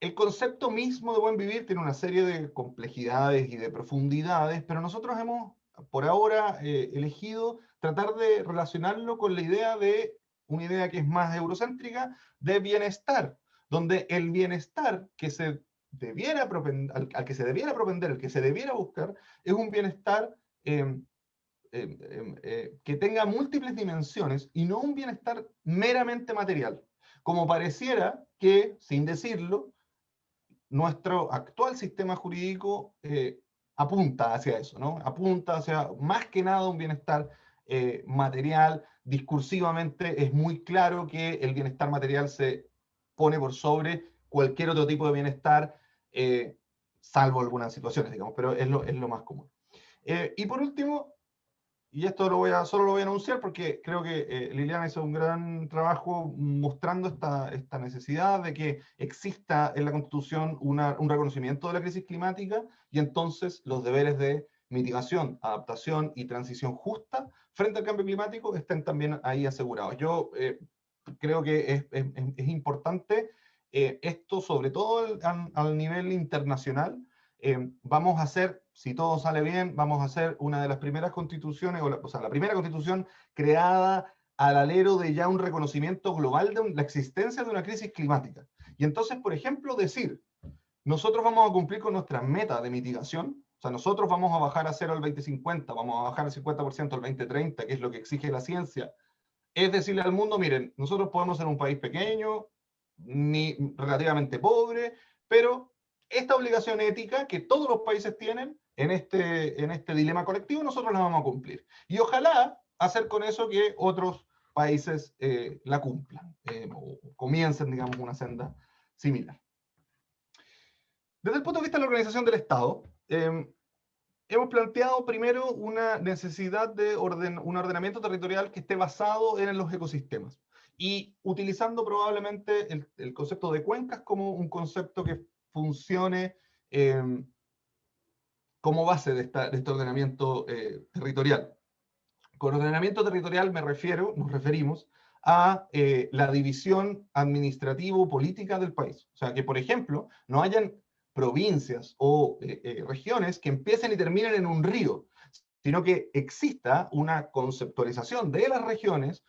S9: el concepto mismo de buen vivir tiene una serie de complejidades y de profundidades, pero nosotros hemos, por ahora, elegido tratar de relacionarlo con la idea de una idea que es más eurocéntrica, de bienestar, donde el bienestar al que se debiera propender, el que se debiera buscar, es un bienestar que tenga múltiples dimensiones y no un bienestar meramente material. Como pareciera que, sin decirlo, nuestro actual sistema jurídico apunta hacia eso, ¿no? Apunta hacia más que nada un bienestar material. Discursivamente es muy claro que el bienestar material se pone por sobre cualquier otro tipo de bienestar, salvo algunas situaciones, digamos, pero es lo más común. Y por último, y esto solo lo voy a anunciar porque creo que Liliana hizo un gran trabajo mostrando esta necesidad de que exista en la Constitución un reconocimiento de la crisis climática y entonces los deberes de mitigación, adaptación y transición justa frente al cambio climático estén también ahí asegurados. Yo creo que es importante esto, sobre todo al nivel internacional. Vamos a hacer, si todo sale bien, vamos a hacer una de las primeras constituciones, o sea, la primera constitución creada al alero de ya un reconocimiento global de la existencia de una crisis climática. Y entonces, por ejemplo, decir, nosotros vamos a cumplir con nuestra meta de mitigación, o sea, nosotros vamos a bajar a cero al 2050, vamos a bajar al 50% al 2030, que es lo que exige la ciencia. Es decirle al mundo, miren, nosotros podemos ser un país pequeño, ni relativamente pobre, pero esta obligación ética que todos los países tienen en este dilema colectivo, nosotros la vamos a cumplir. Y ojalá hacer con eso que otros países la cumplan, o comiencen, digamos, una senda similar. Desde el punto de vista de la organización del Estado, hemos planteado primero una necesidad de un ordenamiento territorial que esté basado en los ecosistemas y utilizando probablemente el concepto de cuencas como un concepto que funcione como base de este ordenamiento territorial. Con ordenamiento territorial nos referimos a la división administrativo-política del país. O sea, que por ejemplo, no hayan provincias o regiones que empiecen y terminen en un río, sino que exista una conceptualización de las regiones,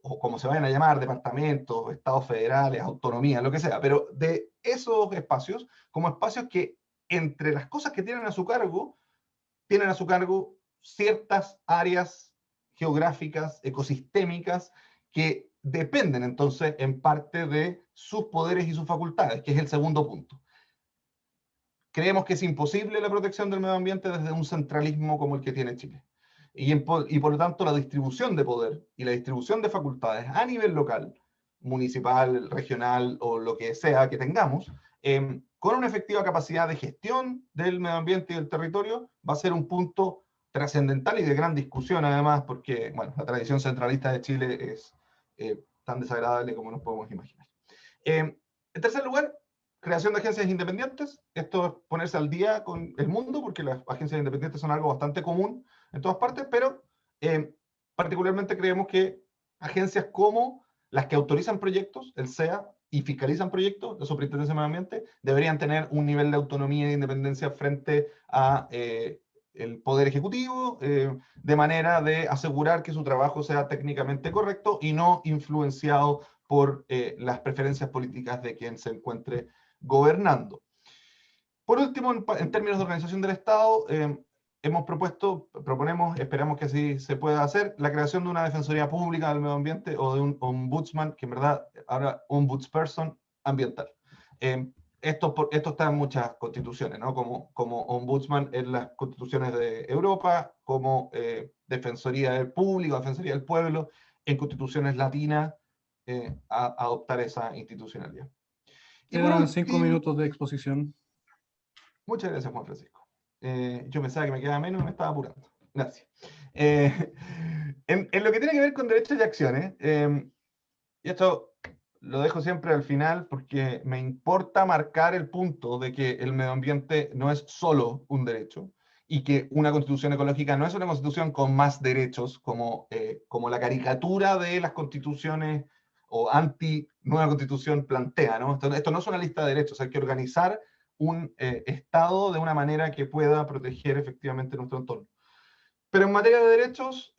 S9: o como se vayan a llamar, departamentos, estados federales, autonomías, lo que sea, pero de esos espacios como espacios que entre las cosas que tienen a su cargo ciertas áreas geográficas, ecosistémicas, que dependen entonces en parte de sus poderes y sus facultades, que es el segundo punto. Creemos que es imposible la protección del medio ambiente desde un centralismo como el que tiene Chile. Y por lo tanto la distribución de poder y la distribución de facultades a nivel local, municipal, regional o lo que sea que tengamos, con una efectiva capacidad de gestión del medio ambiente y del territorio, va a ser un punto trascendental y de gran discusión además, porque bueno, la tradición centralista de Chile es tan desagradable como nos podemos imaginar. En tercer lugar, creación de agencias independientes. Esto es ponerse al día con el mundo, porque las agencias independientes son algo bastante común en todas partes, pero particularmente creemos que agencias como las que autorizan proyectos, el SEA, y fiscalizan proyectos, la Superintendencia de Medio Ambiente, deberían tener un nivel de autonomía e independencia frente a el Poder Ejecutivo, de manera de asegurar que su trabajo sea técnicamente correcto y no influenciado por las preferencias políticas de quien se encuentre gobernando. Por último, en términos de organización del Estado, proponemos, esperamos que así se pueda hacer, la creación de una Defensoría Pública del Medio Ambiente o de un ombudsman, que en verdad ahora ombudsperson ambiental. Esto está en muchas constituciones, ¿no? Como ombudsman en las constituciones de Europa, como Defensoría del Público, Defensoría del Pueblo, en constituciones latinas, adoptar esa institucionalidad.
S6: Quedan 5 minutos de exposición.
S9: Muchas gracias, Juan Francisco. Yo pensaba que me quedaba menos y me estaba apurando. Gracias. En lo que tiene que ver con derechos y acciones, y esto lo dejo siempre al final porque me importa marcar el punto de que el medio ambiente no es solo un derecho y que una constitución ecológica no es una constitución con más derechos como la caricatura de las constituciones o anti-nueva constitución plantea, ¿no? Esto no es una lista de derechos, hay que organizar un Estado de una manera que pueda proteger efectivamente nuestro entorno. Pero en materia de derechos,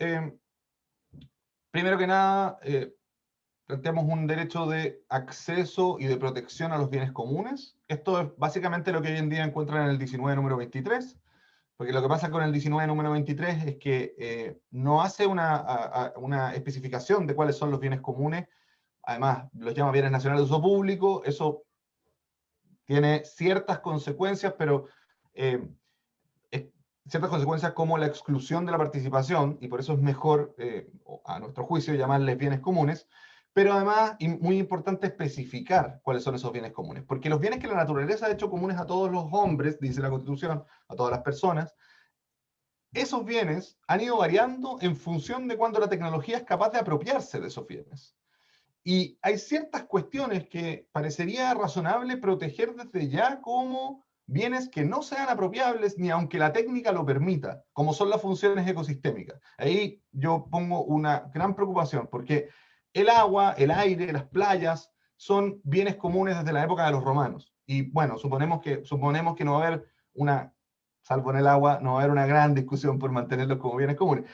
S9: primero que nada, planteamos un derecho de acceso y de protección a los bienes comunes. Esto es básicamente lo que hoy en día encuentran en el 19 número 23, porque lo que pasa con el 19 número 23 es que no hace una especificación de cuáles son los bienes comunes, además los llama bienes nacionales de uso público. Eso tiene ciertas consecuencias, pero ciertas consecuencias como la exclusión de la participación, y por eso es mejor, a nuestro juicio, llamarles bienes comunes, pero además, y muy importante, especificar cuáles son esos bienes comunes, porque los bienes que la naturaleza ha hecho comunes a todos los hombres, dice la Constitución, a todas las personas, esos bienes han ido variando en función de cuando la tecnología es capaz de apropiarse de esos bienes. Y hay ciertas cuestiones que parecería razonable proteger desde ya como bienes que no sean apropiables ni aunque la técnica lo permita, como son las funciones ecosistémicas. Ahí yo pongo una gran preocupación, porque el agua, el aire, las playas son bienes comunes desde la época de los romanos. Y bueno, suponemos que no va a haber salvo en el agua, no va a haber una gran discusión por mantenerlos como bienes comunes,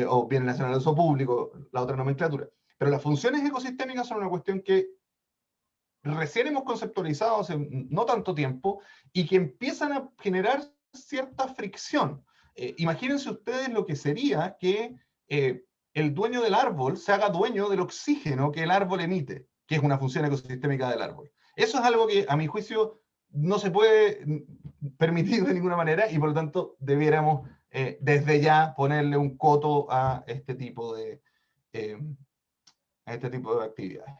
S9: o bienes nacionales de uso público, la otra nomenclatura. Pero las funciones ecosistémicas son una cuestión que recién hemos conceptualizado hace no tanto tiempo y que empiezan a generar cierta fricción. Imagínense ustedes lo que sería que el dueño del árbol se haga dueño del oxígeno que el árbol emite, que es una función ecosistémica del árbol. Eso es algo que, a mi juicio, no se puede permitir de ninguna manera y por lo tanto debiéramos desde ya ponerle un coto a este tipo de actividades.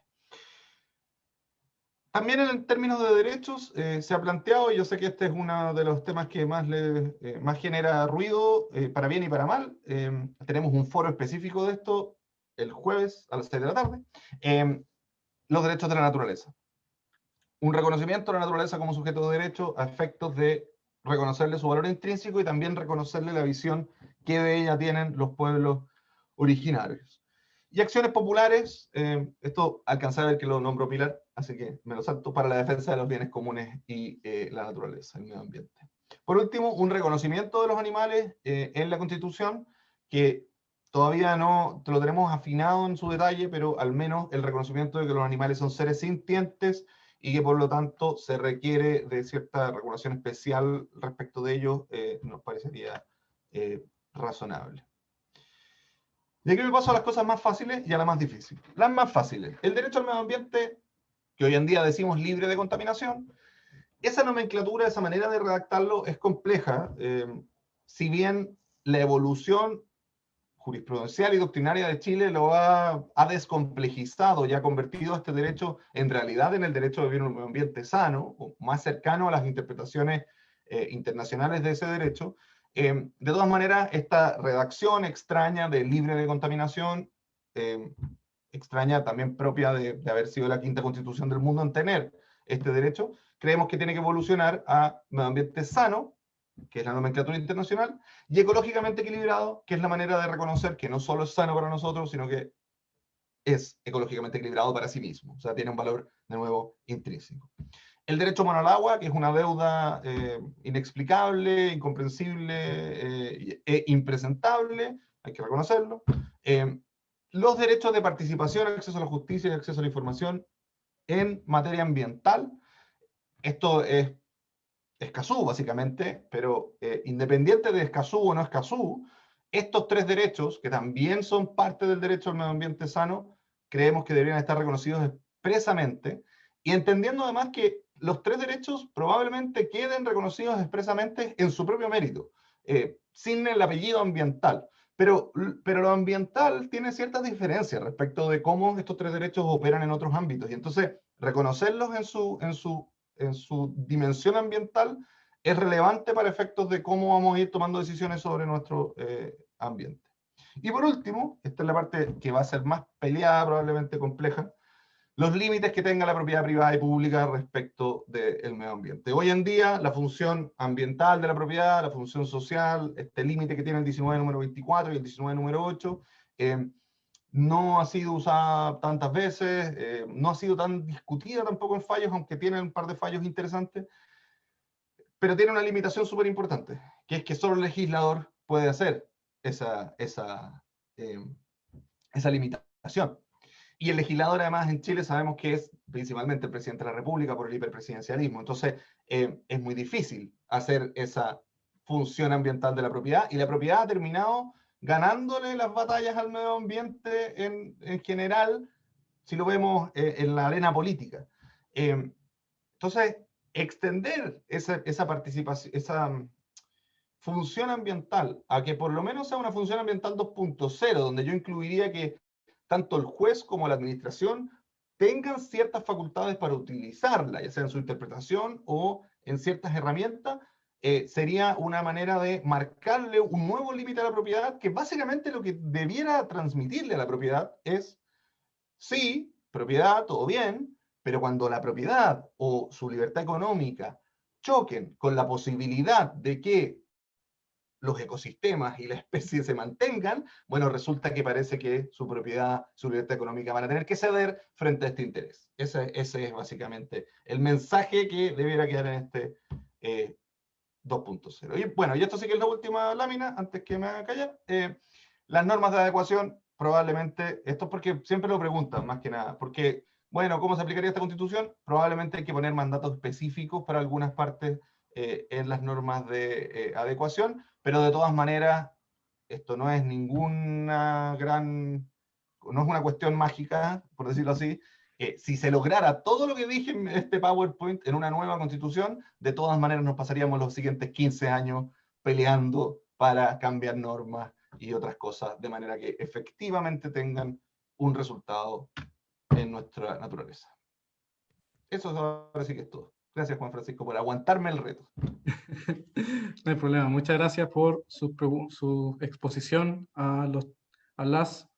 S9: También en términos de derechos se ha planteado, y yo sé que este es uno de los temas que más genera ruido, para bien y para mal. Tenemos un foro específico de esto el jueves a las 6 de la tarde. Los derechos de la naturaleza. Un reconocimiento de la naturaleza como sujeto de derecho a efectos de reconocerle su valor intrínseco y también reconocerle la visión que de ella tienen los pueblos originarios. Y acciones populares, esto alcancé a ver que lo nombró Pilar, así que me lo salto, para la defensa de los bienes comunes y la naturaleza, el medio ambiente. Por último, un reconocimiento de los animales en la Constitución, que todavía no lo tenemos afinado en su detalle, pero al menos el reconocimiento de que los animales son seres sintientes y que por lo tanto se requiere de cierta regulación especial respecto de ellos, nos parecería razonable. Y aquí me paso a las cosas más fáciles y a las más difíciles. Las más fáciles. El derecho al medio ambiente, que hoy en día decimos libre de contaminación, esa nomenclatura, esa manera de redactarlo es compleja, si bien la evolución jurisprudencial y doctrinaria de Chile lo ha descomplejizado y ha convertido este derecho en realidad en el derecho de vivir en un medio ambiente sano, o más cercano a las interpretaciones internacionales de ese derecho. De todas maneras, esta redacción extraña de libre de contaminación, extraña también propia de haber sido la quinta constitución del mundo en tener este derecho, creemos que tiene que evolucionar a medio ambiente sano, que es la nomenclatura internacional, y ecológicamente equilibrado, que es la manera de reconocer que no solo es sano para nosotros, sino que es ecológicamente equilibrado para sí mismo, o sea, tiene un valor, de nuevo, intrínseco. El derecho humano al agua, que es una deuda inexplicable, incomprensible e impresentable, hay que reconocerlo. Los derechos de participación, acceso a la justicia y acceso a la información en materia ambiental. Esto es Escazú, básicamente, pero independiente de Escazú o no Escazú, estos tres derechos, que también son parte del derecho al medio ambiente sano, creemos que deberían estar reconocidos expresamente, y entendiendo además que los tres derechos probablemente queden reconocidos expresamente en su propio mérito, sin el apellido ambiental. Pero lo ambiental tiene ciertas diferencias respecto de cómo estos tres derechos operan en otros ámbitos, y entonces reconocerlos en su dimensión ambiental es relevante para efectos de cómo vamos a ir tomando decisiones sobre nuestro ambiente. Y por último, esta es la parte que va a ser más peleada, probablemente compleja, los límites que tenga la propiedad privada y pública respecto del medio ambiente. Hoy en día, la función ambiental de la propiedad, la función social, este límite que tiene el 19 número 24 y el 19 número 8, no ha sido usada tantas veces, no ha sido tan discutida tampoco en fallos, aunque tiene un par de fallos interesantes, pero tiene una limitación súper importante, que es que solo el legislador puede hacer esa limitación. Y el legislador, además, en Chile sabemos que es principalmente el presidente de la República por el hiperpresidencialismo. Entonces, es muy difícil hacer esa función ambiental de la propiedad, y la propiedad ha terminado ganándole las batallas al medio ambiente en general, si lo vemos en la arena política. Entonces, extender esa participación, esa función ambiental, a que por lo menos sea una función ambiental 2.0, donde yo incluiría que tanto el juez como la administración tengan ciertas facultades para utilizarla, ya sea en su interpretación o en ciertas herramientas, sería una manera de marcarle un nuevo límite a la propiedad, que básicamente lo que debiera transmitirle a la propiedad es, sí, propiedad, todo bien, pero cuando la propiedad o su libertad económica choquen con la posibilidad de que los ecosistemas y la especie se mantengan, bueno, resulta que parece que su propiedad, su libertad económica van a tener que ceder frente a este interés. Ese es básicamente el mensaje que debiera quedar en este 2.0. Y bueno, y esto sí que es la última lámina, antes que me haga callar. Las normas de adecuación, probablemente, esto es porque siempre lo preguntan, más que nada, porque, bueno, ¿cómo se aplicaría esta Constitución? Probablemente hay que poner mandatos específicos para algunas partes en las normas de adecuación, pero de todas maneras, esto no es ninguna no es una cuestión mágica, por decirlo así. Si se lograra todo lo que dije en este PowerPoint en una nueva Constitución, de todas maneras nos pasaríamos los siguientes 15 años peleando para cambiar normas y otras cosas, de manera que efectivamente tengan un resultado en nuestra naturaleza. Eso ahora sí que es todo. Gracias, Juan Francisco, por aguantarme el reto.
S6: No hay problema. Muchas gracias por su exposición a las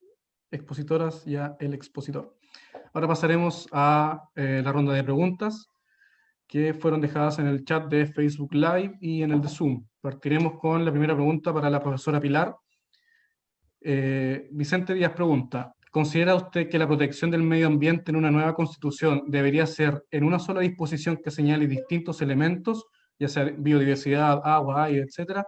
S6: expositoras y a el expositor. Ahora pasaremos a la ronda de preguntas que fueron dejadas en el chat de Facebook Live y en el de Zoom. Partiremos con la primera pregunta para la profesora Pilar. Vicente Díaz pregunta: ¿considera usted que la protección del medio ambiente en una nueva constitución debería ser en una sola disposición que señale distintos elementos, ya sea biodiversidad, agua, aire, etcétera,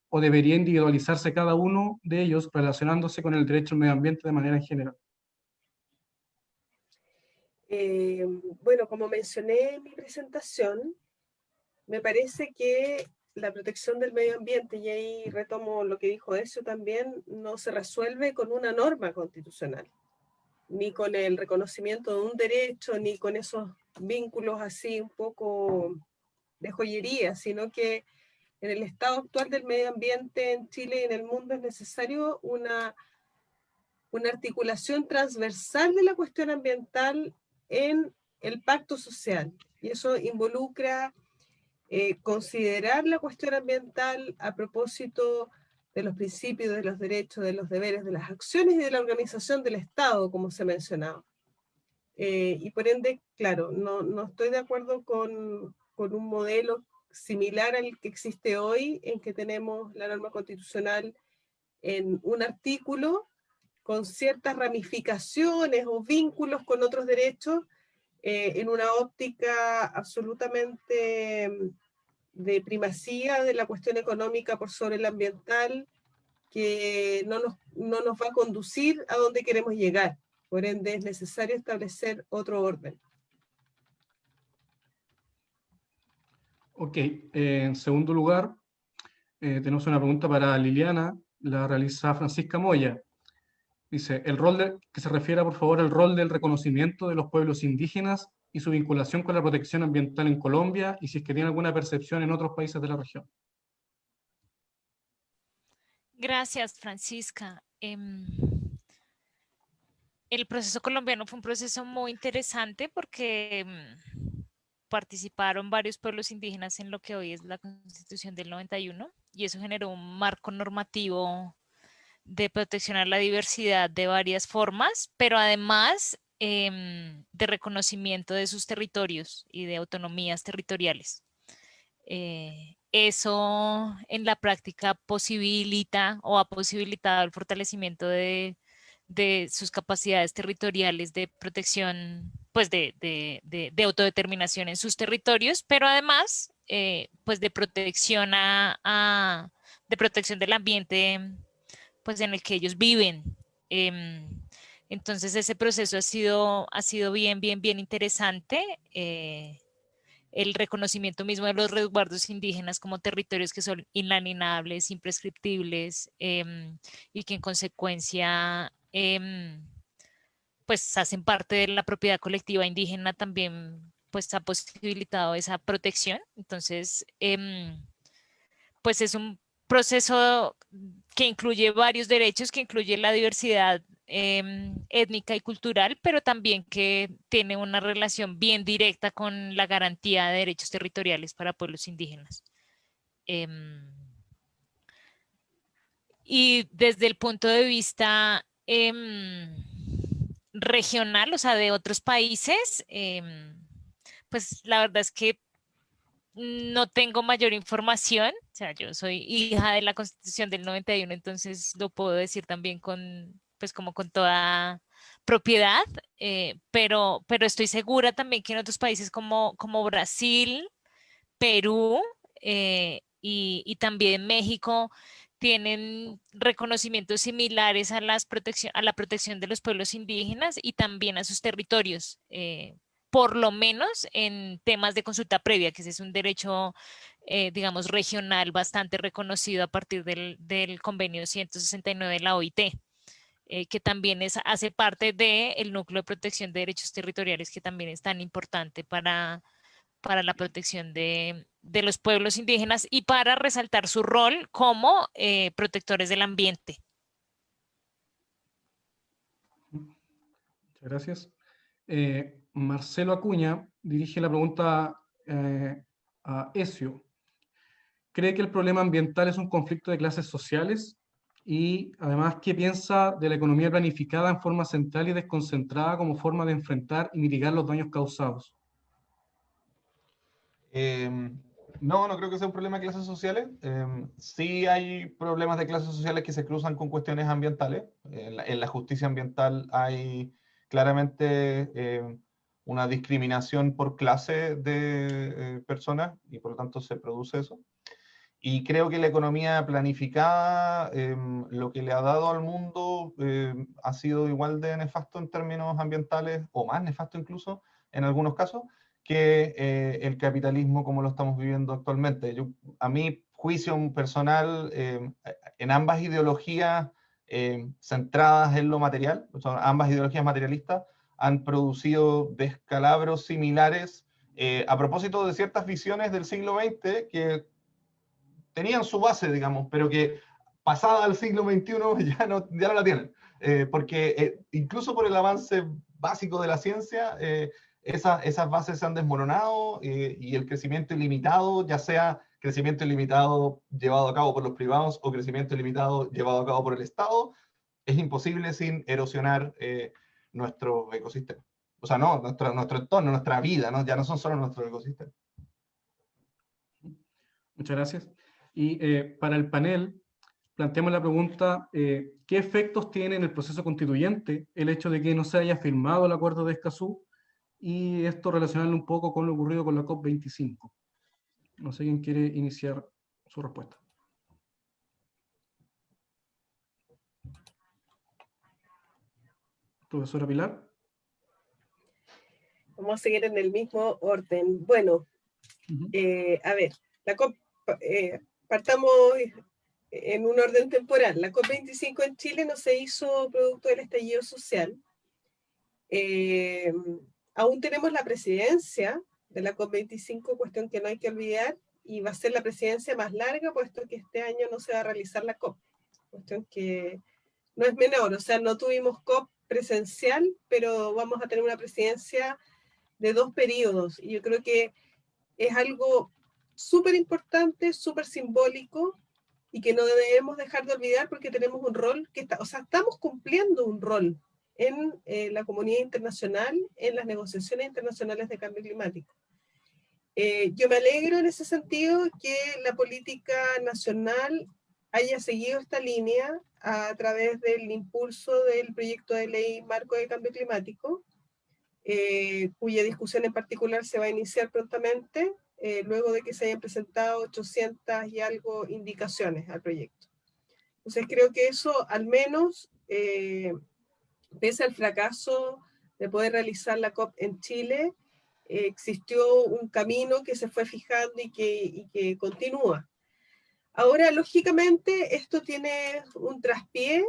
S6: o debería individualizarse cada uno de ellos relacionándose con el derecho al medio ambiente de manera en general?
S7: Bueno, como mencioné en mi presentación, me parece que la protección del medio ambiente, y ahí retomo lo que dijo Ezio también, no se resuelve con una norma constitucional, ni con el reconocimiento de un derecho, ni con esos vínculos así un poco de joyería, sino que en el estado actual del medio ambiente en Chile y en el mundo es necesario una articulación transversal de la cuestión ambiental en el pacto social. Y eso involucra considerar la cuestión ambiental a propósito de los principios, de los derechos, de los deberes, de las acciones y de la organización del Estado, como se mencionaba. Y por ende, claro, no estoy de acuerdo con un modelo similar al que existe hoy, en que tenemos la norma constitucional en un artículo con ciertas ramificaciones o vínculos con otros derechos, en una óptica absolutamente de primacía de la cuestión económica por sobre la ambiental, que no nos va a conducir a donde queremos llegar. Por ende, es necesario establecer otro orden.
S6: Ok, en segundo lugar, tenemos una pregunta para Liliana, la realiza Francisca Moya. Dice, que se refiera por favor al rol del reconocimiento de los pueblos indígenas y su vinculación con la protección ambiental en Colombia, y si es que tiene alguna percepción en otros países de la región.
S8: Gracias, Francisca. El proceso colombiano fue un proceso muy interesante porque participaron varios pueblos indígenas en lo que hoy es la Constitución del 91, y eso generó un marco normativo de protección a la diversidad de varias formas, pero además de reconocimiento de sus territorios y de autonomías territoriales. Eso en la práctica posibilita o ha posibilitado el fortalecimiento de sus capacidades territoriales de protección, pues de autodeterminación en sus territorios, pero además pues de protección de protección del ambiente pues en el que ellos viven. Entonces ese proceso ha sido bien interesante. El reconocimiento mismo de los resguardos indígenas como territorios que son inalienables, imprescriptibles, y que en consecuencia pues hacen parte de la propiedad colectiva indígena, también pues ha posibilitado esa protección. Entonces pues es un proceso que incluye varios derechos, que incluye la diversidad étnica y cultural, pero también que tiene una relación bien directa con la garantía de derechos territoriales para pueblos indígenas. Y desde el punto de vista regional, o sea, de otros países, pues la verdad es que no tengo mayor información, o sea, yo soy hija de la Constitución del 91, entonces lo puedo decir también con, pues como con toda propiedad, pero estoy segura también que en otros países como Brasil, Perú y también México tienen reconocimientos similares a a la protección de los pueblos indígenas y también a sus territorios, por lo menos en temas de consulta previa, que ese es un derecho, digamos, regional bastante reconocido a partir del convenio 169 de la OIT. Que también hace parte del núcleo de protección de derechos territoriales, que también es tan importante para la protección de los pueblos indígenas y para resaltar su rol como protectores del ambiente.
S6: Muchas gracias. Marcelo Acuña dirige la pregunta a Ezio. ¿Cree que el problema ambiental es un conflicto de clases sociales? Y además, ¿qué piensa de la economía planificada en forma central y desconcentrada como forma de enfrentar y mitigar los daños causados?
S9: No, no creo que sea un problema de clases sociales. Sí hay problemas de clases sociales que se cruzan con cuestiones ambientales. En la justicia ambiental hay claramente una discriminación por clase de personas y por lo tanto se produce eso. Y creo que la economía planificada, lo que le ha dado al mundo ha sido igual de nefasto en términos ambientales, o más nefasto incluso en algunos casos, que el capitalismo como lo estamos viviendo actualmente. A mi juicio personal, en ambas ideologías centradas en lo material, o sea, ambas ideologías materialistas, han producido descalabros similares a propósito de ciertas visiones del siglo XX que tenían su base, digamos, pero que pasada al siglo XXI ya no la tienen. Porque incluso por el avance básico de la ciencia, esas bases se han desmoronado y el crecimiento ilimitado, ya sea crecimiento ilimitado llevado a cabo por los privados o crecimiento ilimitado llevado a cabo por el Estado, es imposible sin erosionar nuestro ecosistema. O sea, no, nuestro entorno, nuestra vida, ¿no? Ya no son solo nuestros ecosistemas.
S6: Muchas gracias. Y para el panel, planteamos la pregunta, ¿qué efectos tiene en el proceso constituyente el hecho de que no se haya firmado el acuerdo de Escazú? Y esto relacionarlo un poco con lo ocurrido con la COP25. No sé quién quiere iniciar su respuesta. Profesora Pilar.
S7: Vamos a seguir en el mismo orden. Bueno, a ver, la COP, partamos en un orden temporal. La COP25 en Chile no se hizo producto del estallido social. Aún tenemos la presidencia de la COP25, cuestión que no hay que olvidar, y va a ser la presidencia más larga, puesto que este año no se va a realizar la COP. Cuestión que no es menor, o sea, no tuvimos COP presencial, pero vamos a tener una presidencia de 2 periodos, y yo creo que es algo súper importante, súper simbólico, y que no debemos dejar de olvidar porque tenemos un rol que está, o sea, estamos cumpliendo un rol en la comunidad internacional, en las negociaciones internacionales de cambio climático. Yo me alegro en ese sentido que la política nacional haya seguido esta línea a través del impulso del proyecto de ley marco de cambio climático, cuya discusión en particular se va a iniciar prontamente, luego de que se hayan presentado 800 y algo indicaciones al proyecto. Entonces creo que eso, al menos, pese al fracaso de poder realizar la COP en Chile, existió un camino que se fue fijando y que continúa. Ahora, lógicamente, esto tiene un traspié,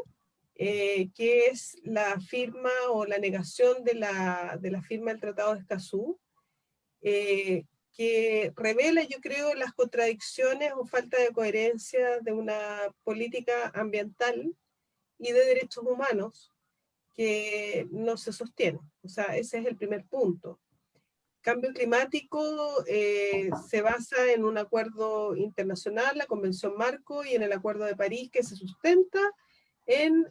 S7: que es la firma o la negación de la firma del Tratado de Escazú, que revela, yo creo, las contradicciones o falta de coherencia de una política ambiental y de derechos humanos que no se sostiene. O sea, ese es el primer punto. Cambio climático se basa en un acuerdo internacional, la Convención Marco, y en el Acuerdo de París, que se sustenta en,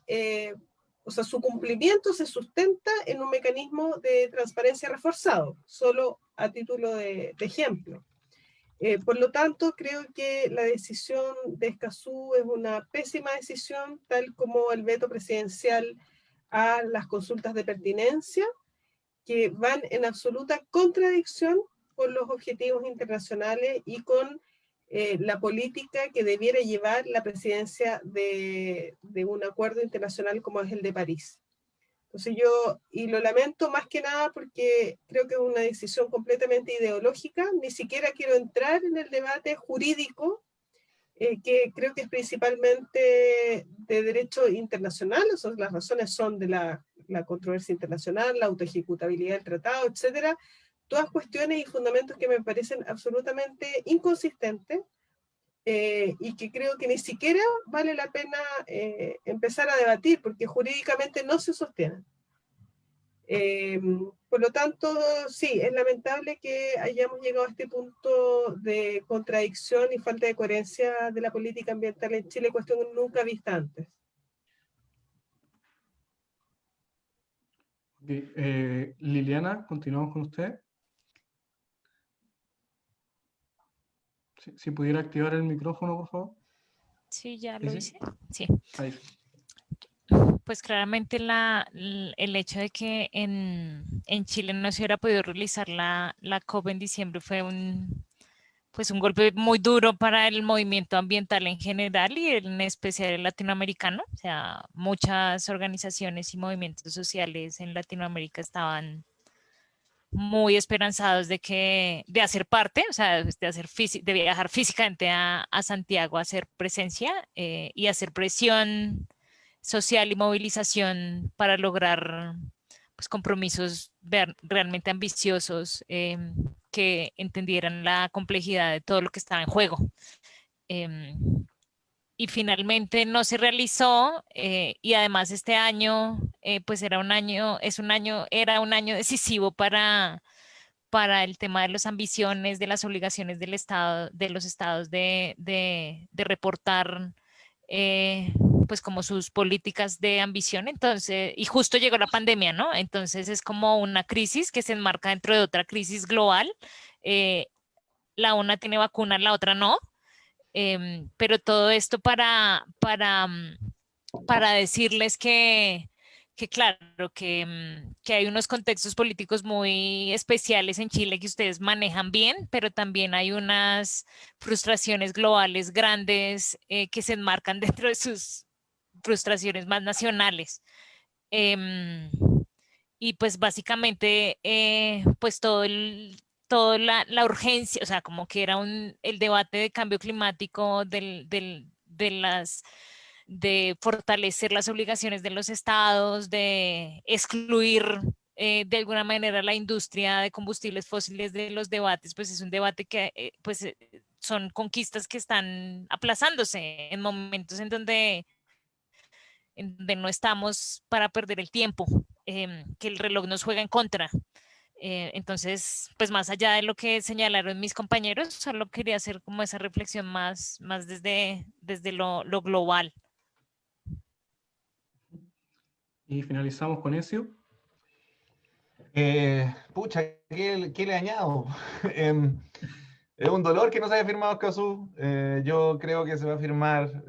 S7: o sea, su cumplimiento se sustenta en un mecanismo de transparencia reforzado, solo a título de ejemplo. Por lo tanto, creo que la decisión de Escazú es una pésima decisión, tal como el veto presidencial a las consultas de pertinencia, que van en absoluta contradicción con los objetivos internacionales y con la política que debiera llevar la presidencia de un acuerdo internacional como es el de París. Entonces y lo lamento más que nada porque creo que es una decisión completamente ideológica, ni siquiera quiero entrar en el debate jurídico, que creo que es principalmente de derecho internacional, o sea, las razones son de la controversia internacional, la autoejecutabilidad del tratado, etcétera, todas cuestiones y fundamentos que me parecen absolutamente inconsistentes, y que creo que ni siquiera vale la pena empezar a debatir, porque jurídicamente no se sostienen. Por lo tanto, sí, es lamentable que hayamos llegado a este punto de contradicción y falta de coherencia de la política ambiental en Chile, cuestión nunca vista antes.
S6: Okay. Liliana, continuamos con usted. Si pudiera activar el micrófono, por favor.
S8: Sí, ya lo hice. Sí.
S6: Ahí.
S8: Pues claramente el hecho de que en Chile no se hubiera podido realizar la COP en diciembre fue un golpe muy duro para el movimiento ambiental en general y en especial el latinoamericano. O sea, muchas organizaciones y movimientos sociales en Latinoamérica estaban muy esperanzados de hacer parte, o sea, de viajar físicamente a Santiago a hacer presencia y hacer presión social y movilización para lograr pues, compromisos realmente ambiciosos que entendieran la complejidad de todo lo que estaba en juego. Y finalmente no se realizó y además este año pues era un año decisivo para el tema de las ambiciones, de las obligaciones del Estado, de los estados de reportar pues como sus políticas de ambición. Entonces, y justo llegó la pandemia, ¿no? Entonces es como una crisis que se enmarca dentro de otra crisis global. La una tiene vacuna, la otra no. Pero todo esto para decirles que claro, que hay unos contextos políticos muy especiales en Chile que ustedes manejan bien, pero también hay unas frustraciones globales grandes que se enmarcan dentro de sus frustraciones más nacionales. Y pues básicamente, pues toda la urgencia, o sea, como que era el debate de cambio climático, de fortalecer las obligaciones de los estados, de excluir de alguna manera la industria de combustibles fósiles de los debates, pues es un debate que son conquistas que están aplazándose en momentos en donde no estamos para perder el tiempo, que el reloj nos juega en contra. Entonces, pues más allá de lo que señalaron mis compañeros, solo quería hacer como esa reflexión más desde lo global.
S6: Y finalizamos con Ezio.
S9: Pucha, ¿qué le añado? Es un dolor que no se haya firmado Escazú. Yo creo que se va a firmar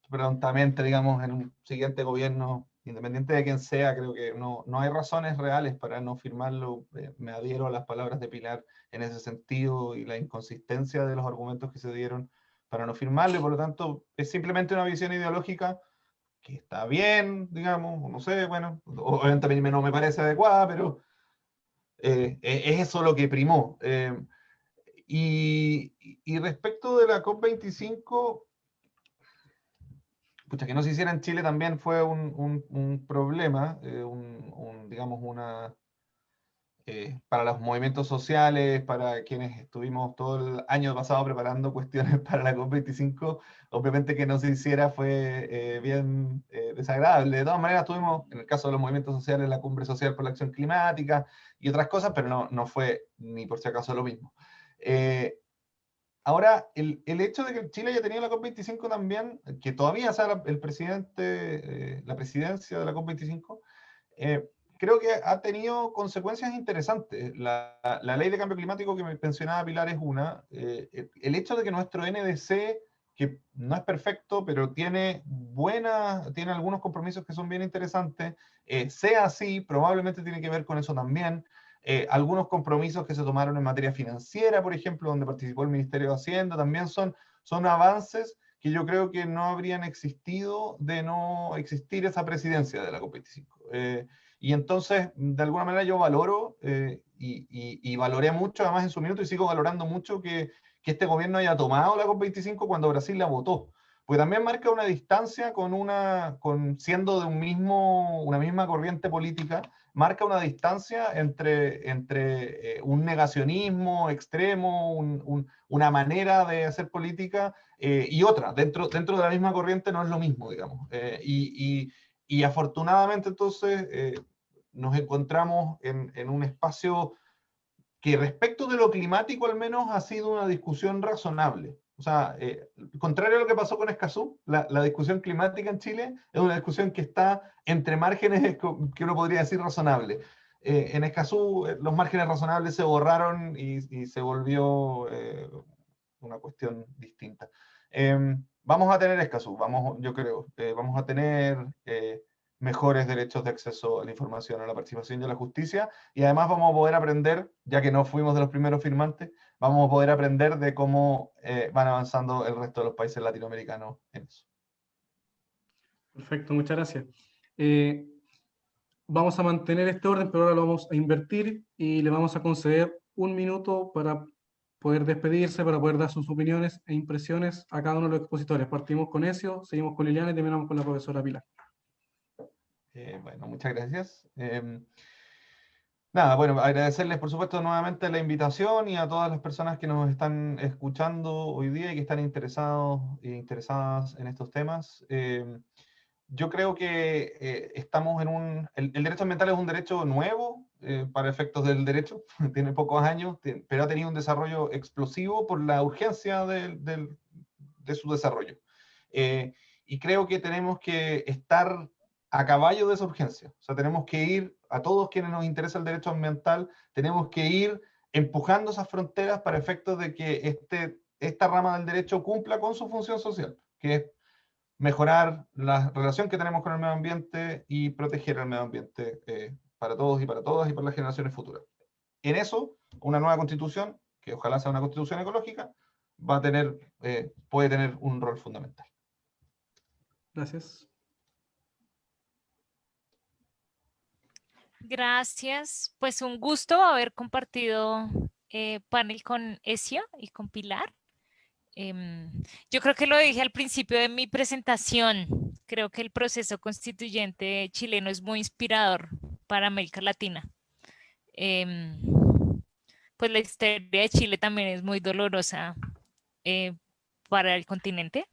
S9: prontamente, digamos, en un siguiente gobierno, independiente de quién sea. Creo que no hay razones reales para no firmarlo. Me adhiero a las palabras de Pilar en ese sentido y la inconsistencia de los argumentos que se dieron para no firmarlo, y por lo tanto es simplemente una visión ideológica que está bien, digamos, no sé, bueno, obviamente a mí no me parece adecuada, pero es eso lo que primó. Y respecto de la COP25, pucha, que no se hiciera en Chile también fue un problema, digamos, para los movimientos sociales, para quienes estuvimos todo el año pasado preparando cuestiones para la COP25, obviamente que no se hiciera fue bien desagradable. De todas maneras, tuvimos, en el caso de los movimientos sociales, la Cumbre Social por la Acción Climática y otras cosas, pero no fue ni por si acaso lo mismo. Ahora, el hecho de que Chile haya tenido la COP25 también, que todavía sea el presidente, la presidencia de la COP25, creo que ha tenido consecuencias interesantes. La ley de cambio climático que me mencionaba Pilar es una. El hecho de que nuestro NDC, que no es perfecto, pero tiene algunos compromisos que son bien interesantes, sea así, probablemente tiene que ver con eso también. Algunos compromisos que se tomaron en materia financiera, por ejemplo, donde participó el Ministerio de Hacienda, también son avances que yo creo que no habrían existido de no existir esa presidencia de la COP25. Y entonces, de alguna manera yo valoro y valoré mucho, además en su minuto, y sigo valorando mucho que este gobierno haya tomado la COP25 cuando Brasil la votó. Porque también marca una distancia siendo de una misma corriente política, marca una distancia entre un negacionismo extremo, una manera de hacer política y otra. Dentro de la misma corriente no es lo mismo, digamos. Y afortunadamente entonces nos encontramos en un espacio que respecto de lo climático al menos ha sido una discusión razonable. O sea, contrario a lo que pasó con Escazú, la discusión climática en Chile es una discusión que está entre márgenes que uno podría decir razonable. En Escazú los márgenes razonables se borraron y se volvió una cuestión distinta. Vamos a tener Escazú, yo creo, vamos a tener mejores derechos de acceso a la información, a la participación y a la justicia, y además vamos a poder aprender, ya que no fuimos de los primeros firmantes, vamos a poder aprender de cómo van avanzando el resto de los países latinoamericanos en eso.
S6: Perfecto, muchas gracias. Vamos a mantener este orden, pero ahora lo vamos a invertir y le vamos a conceder 1 minuto para poder despedirse, para poder dar sus opiniones e impresiones a cada uno de los expositores. Partimos con Ezio, seguimos con Liliana y terminamos con la profesora Pilar.
S9: Bueno, muchas gracias. Nada, bueno, agradecerles por supuesto nuevamente la invitación y a todas las personas que nos están escuchando hoy día y que están interesados e interesadas en estos temas. Yo creo que estamos el derecho ambiental es un derecho nuevo para efectos del derecho, tiene pocos años, pero ha tenido un desarrollo explosivo por la urgencia de su desarrollo. Y creo que tenemos que estar a caballo de esa urgencia. O sea, tenemos que ir, a todos quienes nos interesa el derecho ambiental, tenemos que ir empujando esas fronteras para efectos de que esta rama del derecho cumpla con su función social, que es mejorar la relación que tenemos con el medio ambiente y proteger el medio ambiente para todos y para todas y para las generaciones futuras. En eso, una nueva constitución, que ojalá sea una constitución ecológica, puede tener un rol fundamental.
S6: Gracias.
S8: Gracias. Pues un gusto haber compartido panel con Ezio y con Pilar. Yo creo que lo dije al principio de mi presentación. Creo que el proceso constituyente chileno es muy inspirador para América Latina. Pues la historia de Chile también es muy dolorosa para el continente.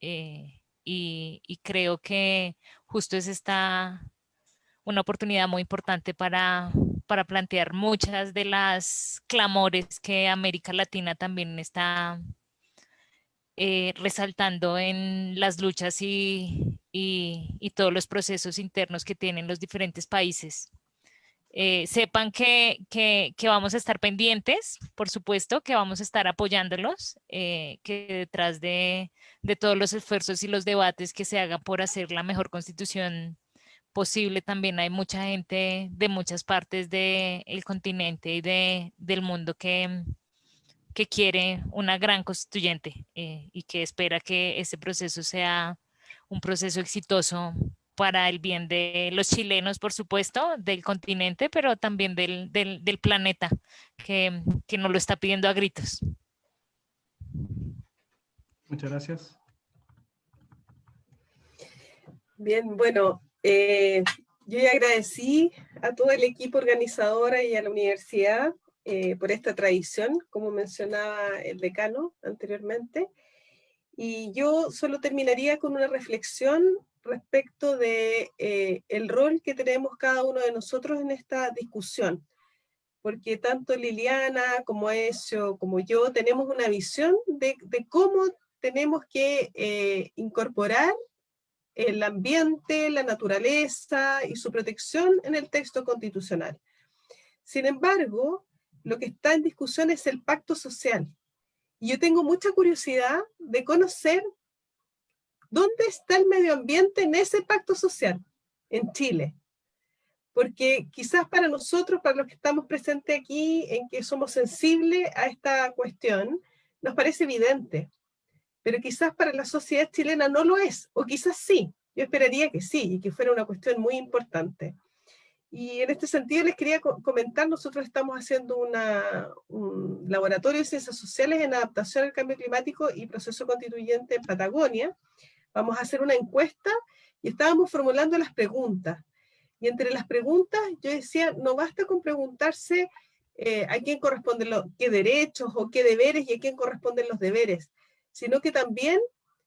S8: Y creo que justo es una oportunidad muy importante para plantear muchas de las clamores que América Latina también está resaltando en las luchas y todos los procesos internos que tienen los diferentes países. Sepan que vamos a estar pendientes, por supuesto, que vamos a estar apoyándolos, que detrás de todos los esfuerzos y los debates que se hagan por hacer la mejor constitución posible, también hay mucha gente de muchas partes del continente y del mundo que quiere una gran constituyente y que espera que ese proceso sea un proceso exitoso para el bien de los chilenos, por supuesto, del continente, pero también del planeta, que nos lo está pidiendo a gritos.
S6: Muchas gracias.
S7: Bien, bueno, yo ya agradecí a todo el equipo organizador y a la universidad por esta tradición, como mencionaba el decano anteriormente, y yo solo terminaría con una reflexión respecto de el rol que tenemos cada uno de nosotros en esta discusión, porque tanto Liliana como Ezio como yo tenemos una visión de cómo tenemos que incorporar el ambiente, la naturaleza y su protección en el texto constitucional. Sin embargo, lo que está en discusión es el pacto social. Y yo tengo mucha curiosidad de conocer dónde está el medio ambiente en ese pacto social en Chile. Porque quizás para nosotros, para los que estamos presentes aquí, en que somos sensibles a esta cuestión, nos parece evidente. Pero quizás para la sociedad chilena no lo es, o quizás sí. Yo esperaría que sí, y que fuera una cuestión muy importante. Y en este sentido les quería comentar, nosotros estamos haciendo un laboratorio de ciencias sociales en adaptación al cambio climático y proceso constituyente en Patagonia. Vamos a hacer una encuesta y estábamos formulando las preguntas. Y entre las preguntas yo decía, no basta con preguntarse a quién corresponden qué derechos o qué deberes y a quién corresponden los deberes, sino que también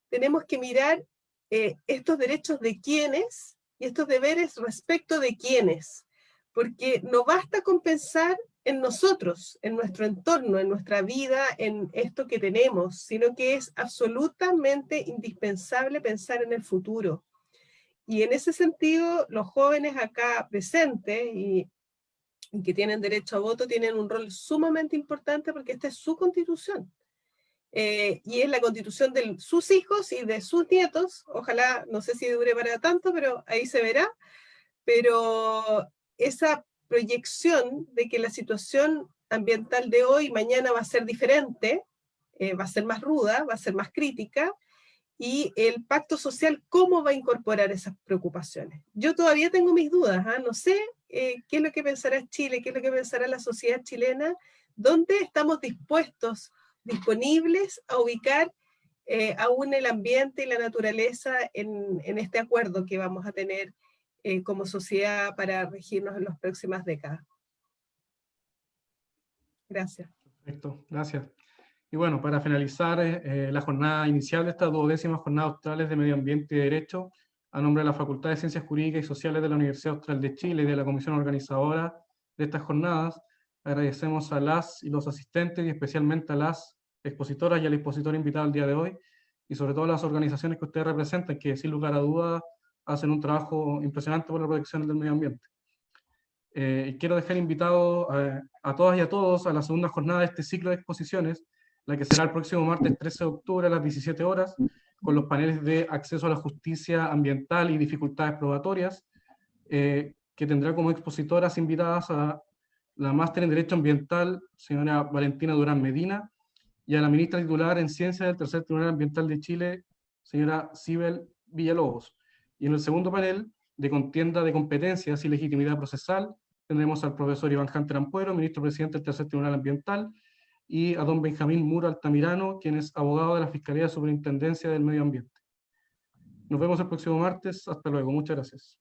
S7: tenemos que mirar estos derechos de quiénes y estos deberes respecto de quiénes, porque no basta con pensar en nosotros, en nuestro entorno, en nuestra vida, en esto que tenemos, sino que es absolutamente indispensable pensar en el futuro. Y en ese sentido, los jóvenes acá presentes y que tienen derecho a voto tienen un rol sumamente importante porque esta es su constitución. Y es la constitución de sus hijos y de sus nietos. Ojalá, no sé si dure para tanto, pero ahí se verá. Pero esa proyección de que la situación ambiental de hoy, mañana va a ser diferente, va a ser más ruda, va a ser más crítica, y el pacto social, ¿cómo va a incorporar esas preocupaciones? Yo todavía tengo mis dudas, no sé qué es lo que pensará Chile, qué es lo que pensará la sociedad chilena, dónde estamos dispuestos, disponibles a ubicar aún el ambiente y la naturaleza en este acuerdo que vamos a tener como sociedad para regirnos en las próximas décadas. Gracias.
S6: Perfecto, gracias. Y bueno, para finalizar la jornada inicial de estas 12ª Jornadas Australes de Medio Ambiente y Derecho, a nombre de la Facultad de Ciencias Jurídicas y Sociales de la Universidad Austral de Chile y de la comisión organizadora de estas jornadas, agradecemos a las y los asistentes y especialmente a las expositoras y al expositor invitado el día de hoy, y sobre todo a las organizaciones que ustedes representan, que sin lugar a dudas hacen un trabajo impresionante por la protección del medio ambiente. Y quiero dejar invitados a todas y a todos a la segunda jornada de este ciclo de exposiciones, la que será el próximo martes 13 de octubre a las 17 horas, con los paneles de acceso a la justicia ambiental y dificultades probatorias, que tendrá como expositoras invitadas a la máster en Derecho Ambiental, señora Valentina Durán Medina, y a la ministra titular en Ciencia del Tercer Tribunal Ambiental de Chile, señora Sibel Villalobos. Y en el segundo panel, de contienda de competencias y legitimidad procesal, tendremos al profesor Iván Hunter Ampuero, ministro presidente del Tercer Tribunal Ambiental, y a don Benjamín Muro Altamirano, quien es abogado de la Fiscalía de Superintendencia del Medio Ambiente. Nos vemos el próximo martes. Hasta luego. Muchas gracias.